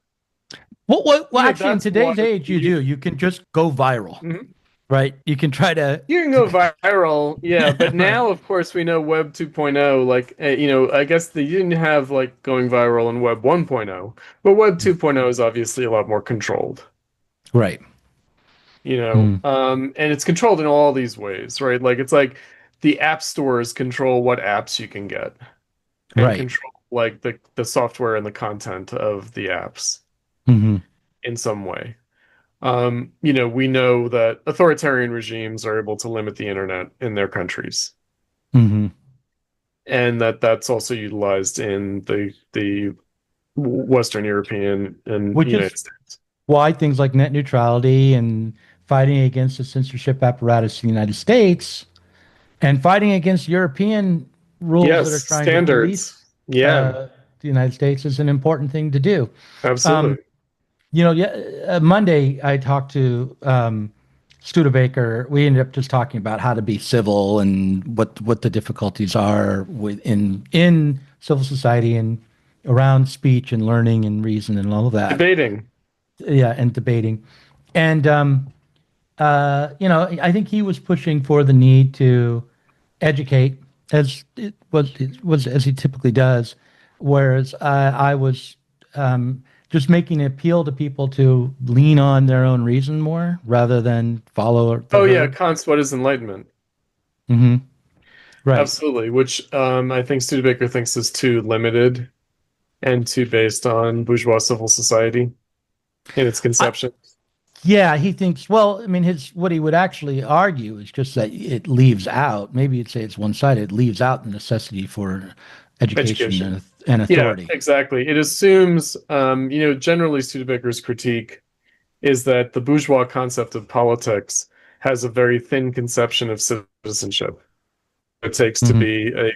Well, actually, in that's why today's age, you do. You can just go viral, Mhm. right? You can try to, You can go viral, yeah, but right. now, of course, we know Web 2.0, like, I guess they didn't have, like, going viral in Web 1.0, but Web 2.0 is obviously a lot more controlled. Right. Mm. And it's controlled in all these ways, right? Like, it's like the app stores control what apps you can get and Right. control, like, the software and the content of the apps Hmm. in some way. We know that authoritarian regimes are able to limit the internet in their countries, Hmm. and that's also utilized in the Western European and Which United is States. why things like net neutrality and fighting against the censorship apparatus in the United States and fighting against European rules Yes, that are trying to standards. police Yeah, the United States is an important thing to do. Um, absolutely. yeah, Monday I talked to Studebaker. We ended up just talking about how to be civil and what the difficulties are in civil society and around speech and learning and reason and all of that. Debating. Yeah, and debating. And I think he was pushing for the need to educate as as he typically does, whereas I was just making an appeal to people to lean on their own reason more rather than follow the Oh yeah, herd. Kant's What is Enlightenment? Hmm. Right. Absolutely, which I think Studebaker thinks is too limited and too based on bourgeois civil society in its I, conception. yeah, he thinks. Well, I mean, his what he would actually argue is just that it leaves out. Maybe you'd say it's one-sided. It leaves out the necessity for education Education. and Yeah, authority. exactly. It assumes, generally Studebaker's critique is that the bourgeois concept of politics has a very thin conception of citizenship. It takes to Hmm. be a,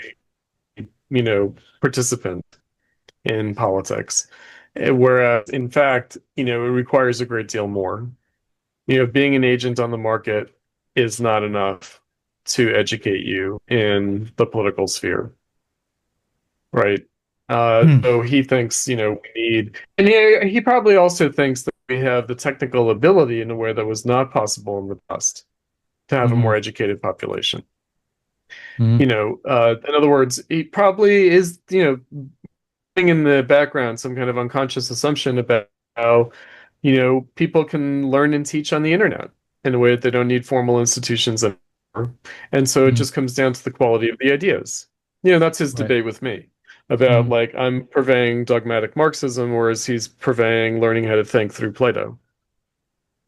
participant in politics. Whereas, in fact, it requires a great deal more. Being an agent on the market, is not enough to educate you in the political sphere, right? Hmm. So he thinks, we need, and he probably also thinks that we have the technical ability in a way that was not possible in the past to have a Hmm. more educated population. Hmm. In other words, he probably is, in the background some kind of unconscious assumption about how, people can learn and teach on the internet in a way that they don't need formal institutions anymore. And so it Hmm. just comes down to the quality of the ideas. That's his Right. debate with me about, Hmm. like, I'm purveying dogmatic Marxism, whereas he's purveying learning how to think through Plato.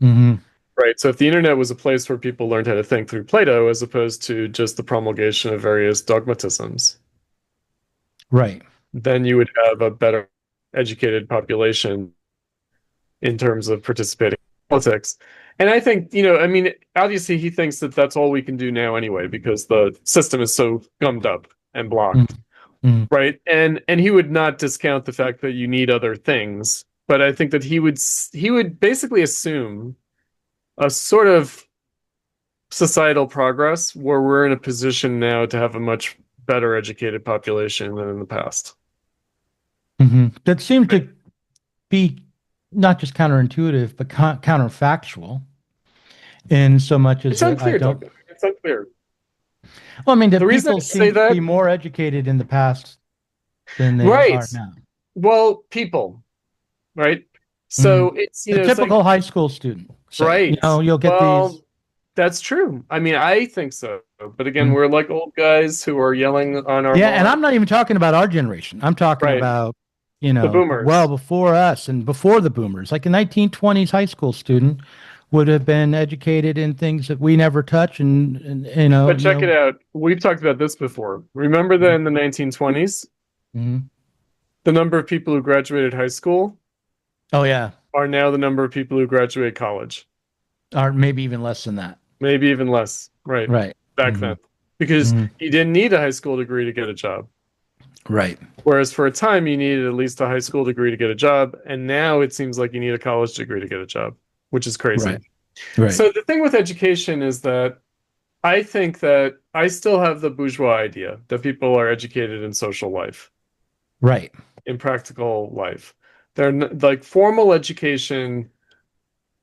Hmm. Right. So if the internet was a place where people learned how to think through Plato as opposed to just the promulgation of various dogmatisms, Right. then you would have a better educated population in terms of participating in politics. And I think, I mean, obviously he thinks that that's all we can do now anyway, because the system is so gummed up and blocked, Hmm. right? And he would not discount the fact that you need other things, but I think that he would basically assume a sort of societal progress where we're in a position now to have a much better educated population than in the past. Hmm. That seemed to be not just counterintuitive, but counterfactual in so much as It's that I unclear, don't. Doug. It's unclear. Well, I mean, The that reason people I say seem to be that, more educated in the past than they right? are now. Well, people, right? Hmm. So it's, The it's like, typical high school student, say, right. you'll get these. Well, that's true. I mean, I think so. But again, Mm. we're like old guys who are yelling on our Yeah, and lawn. I'm not even talking about our generation. I'm talking Right. about, The well boomers. before us and before the boomers. Like a 1920s high school student would have been educated in things that we never touch, and But check it out. We've talked about this before. Remember that in the 1920s, Mhm. the number of people who graduated high school Oh yeah, are now the number of people who graduate college. or maybe even less than that. Maybe even less. Right. Right. Back Hmm. then. Because Hmm. you didn't need a high school degree to get a job. Right. Whereas for a time, you needed at least a high school degree to get a job. And now it seems like you need a college degree to get a job, which is crazy. Right. Right. So the thing with education is that I think that I still have the bourgeois idea that people are educated in social life, Right. in practical life. They're like formal education.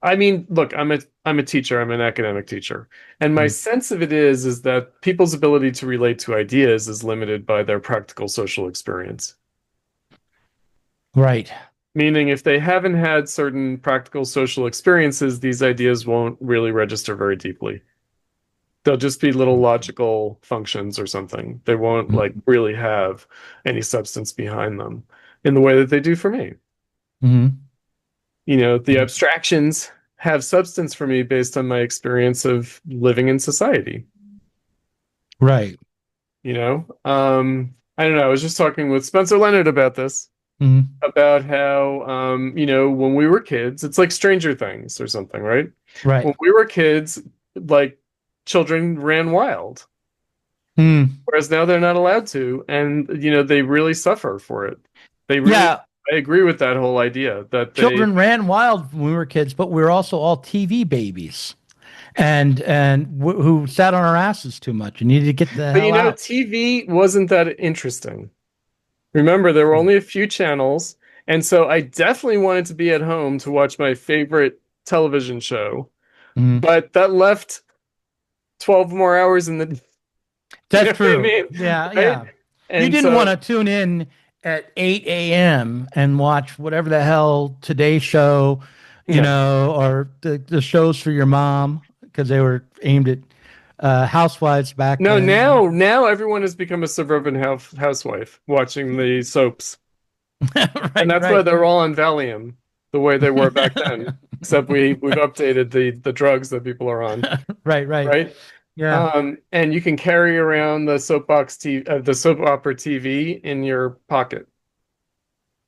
I mean, look, I'm a teacher. I'm an academic teacher, and my Mm. sense of it is that people's ability to relate to ideas is limited by their practical social experience. Right. Meaning, if they haven't had certain practical social experiences, these ideas won't really register very deeply. They'll just be little logical functions or something. They won't like really have any substance behind them in the way that they do for me. Mm-hmm. The abstractions have substance for me based on my experience of living in society. Right. I don't know. I was just talking with Spencer Leonard about this, Hmm. about how, when we were kids, it's like Stranger Things or something, right? Right. When we were kids, like children ran wild, Mm. whereas now they're not allowed to, and they really suffer for it. They really, Yeah. I agree with that whole idea that they, Children ran wild when we were kids, but we were also all TV babies, and who sat on our asses too much and needed to get the but hell out. TV wasn't that interesting. Remember, there were only a few channels, and so I definitely wanted to be at home to watch my favorite television show, Mm. but that left 12 more hours in the, you That's know what I true. mean? Yeah, Right? yeah. You And didn't want so, to tune in at 8 a.m. and watch whatever the hell Today Show, yeah. or the shows for your mom because they were aimed at housewives back No, then. now everyone has become a suburban housewife watching the soaps. And Right, that's why right. they're all on Valium the way they were back then. Except we've updated the drugs that people are on, Right, right. right? Yeah. And you can carry around the soap opera TV in your pocket,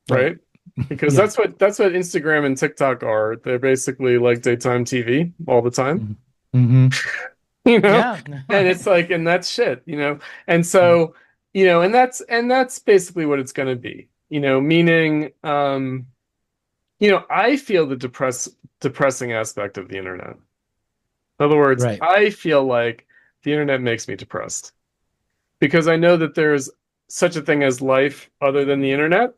Right. right? Because Yeah. that's what Instagram and TikTok are. They're basically like daytime TV all the time, Mm-hmm. you know? Yeah. And it's Right. like, and that's shit. And so, and that's basically what it's gonna be, meaning I feel the depressing aspect of the internet. In other words, Right. I feel like the internet makes me depressed because I know that there's such a thing as life other than the internet.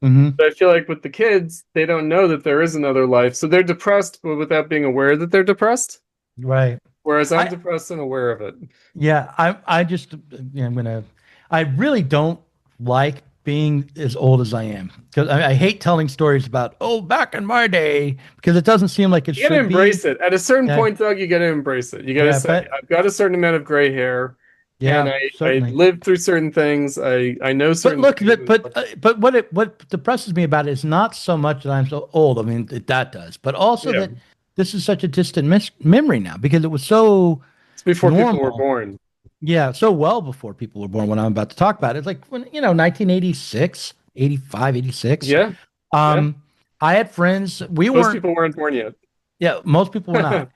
Hmm. But I feel like with the kids, they don't know that there is another life. So they're depressed, but without being aware that they're depressed. Right. Whereas I'm I depressed and aware of it. Yeah, I just I'm gonna I really don't like being as old as I am because I hate telling stories about back in my day because it doesn't seem like it You got to should be. embrace it. At a certain Yeah, point, Doug, you got to embrace it. You got to yeah, say, but I've got a certain amount of gray hair and yeah, I certainly. lived through certain things. I know But certain look, things. but what depresses me about it is not so much that I'm so old. I mean, that does, but also Yeah. that this is such a distant memory now because it was so It's before people were normal. born. Yeah, so well before people were born when I'm about to talk about it. It's like when, 1986, 85, 86. Yeah. Yeah. Um, I had friends. We Most weren't, people weren't born yet. yeah, most people were not.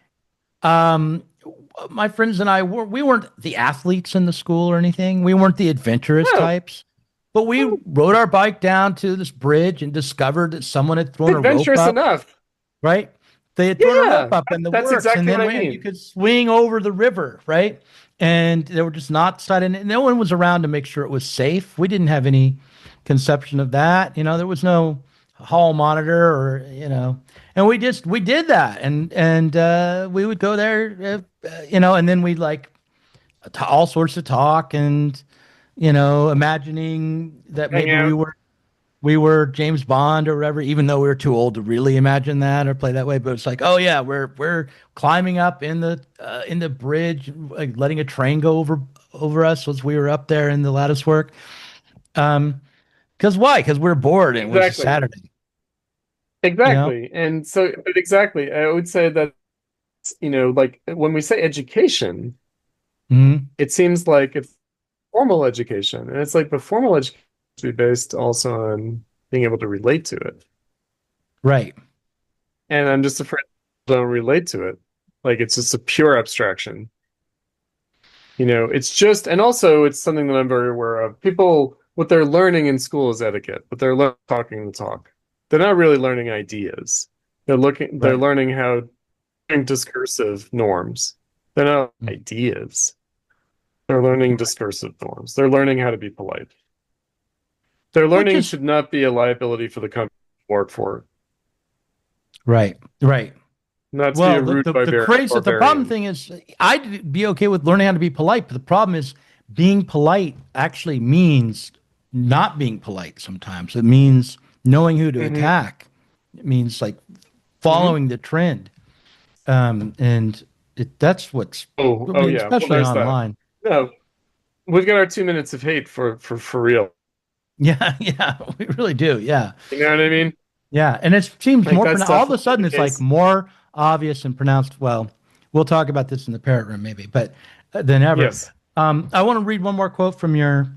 Um, my friends and we weren't the athletes in the school or anything. We weren't the adventurous No, types, but we rode our bike down to this bridge and discovered that someone had thrown a rope adventurous up, enough. right? They had thrown a rope Yeah. up in the That's works, and exactly what then I you mean. could swing over the river, right? And they were just not deciding. No one was around to make sure it was safe. We didn't have any conception of that. There was no hall monitor or and we did that, and we would go there, and then we'd like all sorts of talk and imagining that Hang maybe we out. were we were James Bond or whatever, even though we were too old to really imagine that or play that way. But it's like, oh yeah, we're climbing up in the bridge, like letting a train go over us as we were up there in the lattice work. Because why? Because we're bored and it was a Exactly. Saturday. You know. Exactly. And so, but exactly, I would say that, like when we say education, Hmm. it seems like it's formal education. And it's like, but formal education should be based also on being able to relate to it. Right. And I'm just afraid people don't relate to it. Like it's just a pure abstraction. It's just, and also it's something that I'm very aware of. People, what they're learning in school is etiquette, but they're talking the talk. They're not really learning ideas. They're Right. learning how discursive norms. They're not Mm. ideas. They're learning discursive norms. They're learning how to be polite. Their Which learning is should not be a liability for the company to work for, right. Right. not to be a Well, rude the crazy the problem barbarian. thing is I'd be okay with learning how to be polite, but the problem is being polite actually means not being polite sometimes. It means knowing who to Hmm. attack. It means like Hmm. following the trend. And that's what's Oh, I oh mean, yeah. Well, especially there's that. online. No, we've got our 2 minutes of hate for real. Yeah, yeah, we really do. Yeah. You know what I mean? Yeah. And it seems Like more that's pronounced. All of a definitely sudden the it's like case. more obvious and pronounced. Well, we'll talk about this in the parrot room maybe, but than ever. Yes. I want to read one more quote from your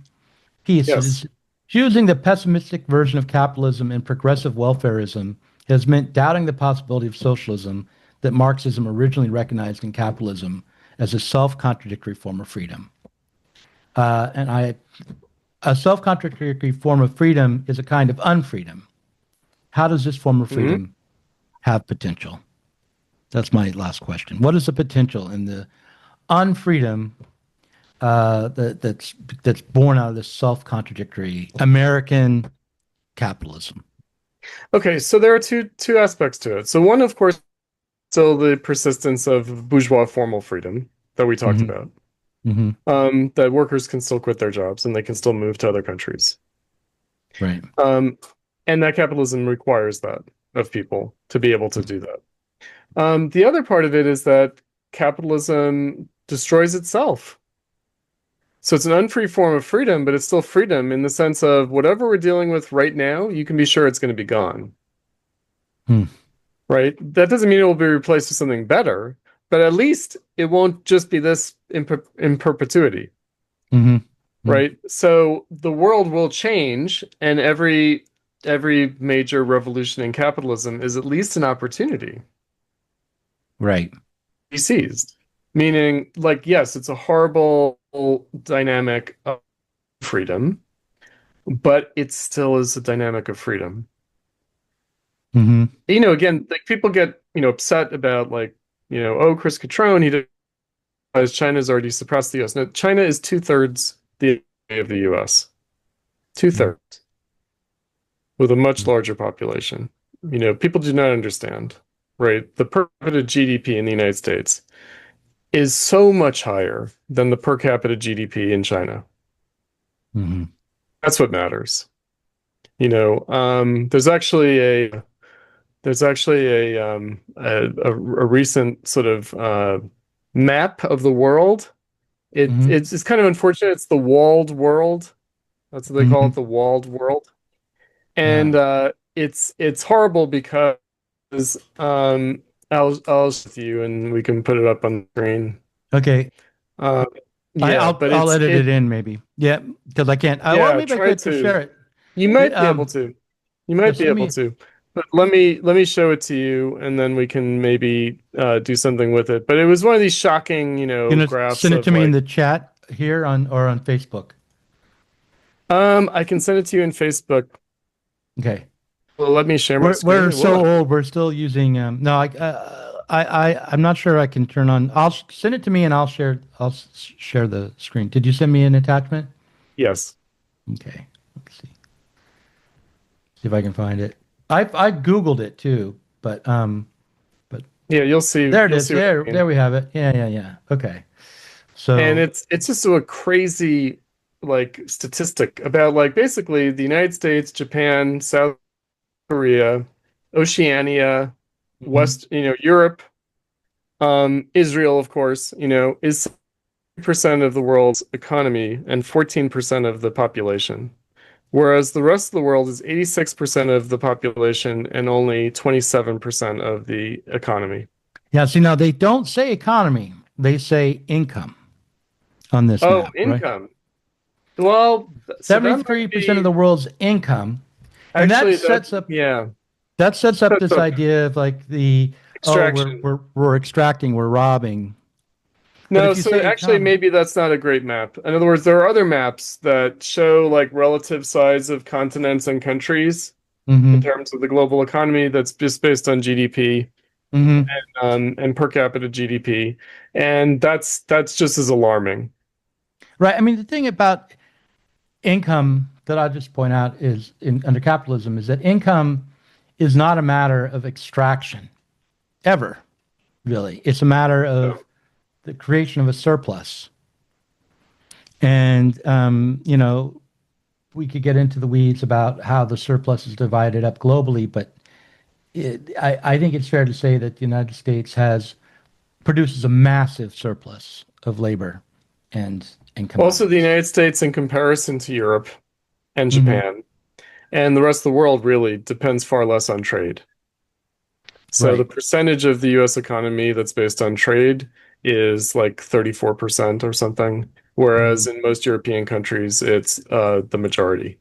piece. It Yes. is choosing the pessimistic version of capitalism and progressive welfarism has meant doubting the possibility of socialism that Marxism originally recognized in capitalism as a self-contradictory form of freedom. A self-contradictory form of freedom is a kind of unfreedom. How does this form of Hmm. freedom have potential? That's my last question. What is the potential in the unfreedom that's born out of this self-contradictory American capitalism? Okay, so there are two aspects to it. So one, of course, still the persistence of bourgeois formal freedom that we talked Hmm. about. Hmm. That workers can still quit their jobs and they can still move to other countries. Right. Um, and that capitalism requires that of people to be able to do that. The other part of it is that capitalism destroys itself. So it's an unfree form of freedom, but it's still freedom in the sense of whatever we're dealing with right now, you can be sure it's going to be gone, Hmm. right? That doesn't mean it will be replaced with something better, but at least it won't just be this in perpetuity, Hmm. Hmm. right? So the world will change, and every major revolution in capitalism is at least an opportunity Right. be seized. Meaning, like, yes, it's a horrible dynamic of freedom, but it still is a dynamic of freedom. Hmm. Again, like people get, upset about like oh, Chris Cutrone, he realized China's already suppressed the US. No, China is two-thirds the economy of the US. Mhm. Two-thirds, with a much larger population. People do not understand, right? The per capita GDP in the United States is so much higher than the per capita GDP in China. Mhm. That's what matters. There's actually a recent sort of map of the world. Mhm. It's kind of unfortunate. It's the walled world. That's what they call it, Mhm. the walled world. And Yeah. it's horrible because I'll share with you and we can put it up on the screen. Okay. Uh, I, yeah, I'll but I'll edit it it in maybe. Yeah, because I can't. Well, yeah, maybe I try could just share to. it. You Yeah, might be able to. You might just be send able me. to. But let me show it to you, and then we can maybe do something with it. But it was one of these shocking, You know, graphs send it of to me in like, the chat here on Facebook. I can send it to you in Facebook. Okay. Well, let me share my We're screen. It will so let me. old. We're still using. No, I'm not sure I can turn on. I'll send it to me and I'll share the screen. Did you send me an attachment? Yes. Okay. Let's see if I can find it. I googled it too, but Yeah, you'll see. there it You'll is. see what I There mean. we have it. Yeah. Okay. And So. it's just a crazy like statistic about like basically the United States, Japan, South Korea, Oceania, Mhm. Europe, Israel, of course, is percent of the world's economy and 14% of the population. Whereas the rest of the world is 86% of the population and only 27% of the economy. Yeah, see, now they don't say economy, they say income on this Oh, map, right? income. Well, so that might 73% of be the world's income. And that actually that, sets up yeah, that's this okay. idea of like the oh, Extraction. we're extracting, we're robbing. But No, if you so say actually, economy, maybe that's not a great map. In other words, there are other maps that show like relative size of continents and countries in hmm terms of the global economy that's just based on GDP hmm and per capita GDP, and that's just as alarming. right? I mean, the thing about income that I just point out is under capitalism is that income is not a matter of extraction ever, really. It's a matter of So, the creation of a surplus. And, we could get into the weeds about how the surplus is divided up globally, but I think it's fair to say that the United States produces a massive surplus of labor and also, the commodities. United States, in comparison to Europe and Hmm. Japan and the rest of the world, really depends far less on trade. So the Right. percentage of the US economy that's based on trade is like 34% or something, whereas Hmm. in most European countries, it's the majority.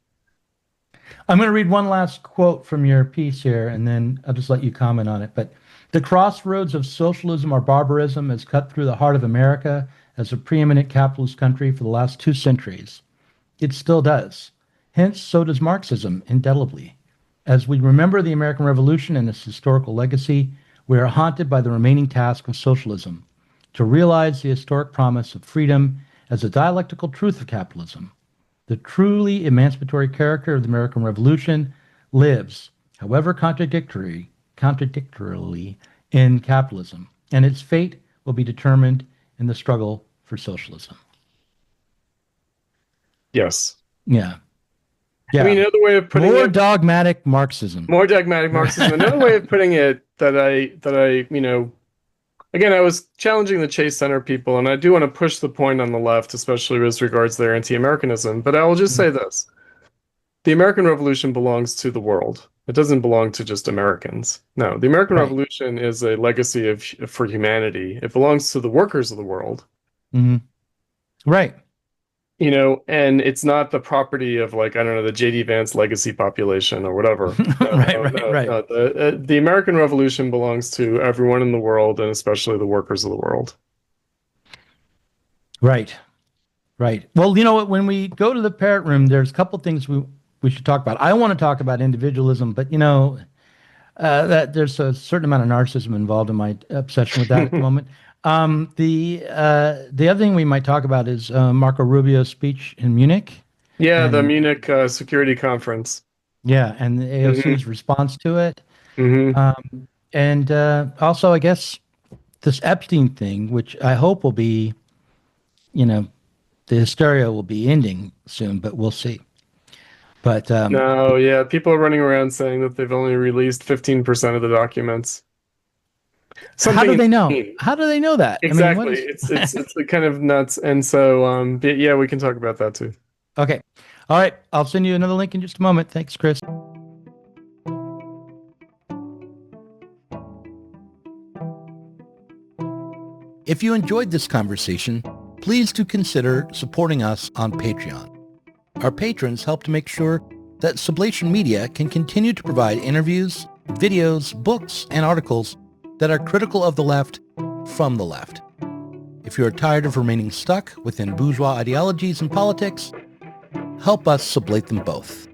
I'm going to read one last quote from your piece here, and then I'll just let you comment on it. But the crossroads of socialism or barbarism has cut through the heart of America as a preeminent capitalist country for the last 2 centuries. It still does. Hence, so does Marxism, indelibly. As we remember the American Revolution and its historical legacy, we are haunted by the remaining task of socialism to realize the historic promise of freedom as a dialectical truth of capitalism. The truly emancipatory character of the American Revolution lives, however contradictorily, in capitalism, and its fate will be determined in the struggle for socialism. Yes. Yeah. I mean, Yeah. another way of putting More it, dogmatic Marxism. more dogmatic Marxism. Another way of putting it that I again, I was challenging the Chase Center people, and I do want to push the point on the left, especially as regards their anti-Americanism. But I will just say this. The American Revolution belongs to the world. It doesn't belong to just Americans. No, the American Right. Revolution is a legacy for humanity. It belongs to the workers of the world, Hmm. Right. and it's not the property of like I don't know the J.D. Vance legacy population or whatever. No, Right. no, Right. no, Right. no. The American Revolution belongs to everyone in the world, and especially the workers of the world. Right. Right. Well, you know what? When we go to the parrot room, there's a couple things we should talk about. I want to talk about individualism, but that there's a certain amount of narcissism involved in my obsession with that at the moment. The other thing we might talk about is Marco Rubio's speech in Munich, Yeah, the and Munich Security Conference. yeah, and the Hmm. AOC's response to it, Hmm. and also I guess this Epstein thing, which I hope will be, you know, the hysteria will be ending soon, but we'll see. But No, yeah, people are running around saying that they've only released 15% of the documents. how Something do they know? insane. How do they know that? I mean, what Exactly. is? It's kind of nuts. And so yeah, we can talk about that too. Okay. All right. I'll send you another link in just a moment. Thanks, Chris. If you enjoyed this conversation, please do consider supporting us on Patreon. Our patrons help to make sure that Sublation Media can continue to provide interviews, videos, books, and articles that are critical of the left from the left. If you are tired of remaining stuck within bourgeois ideologies and politics, help us sublate them both.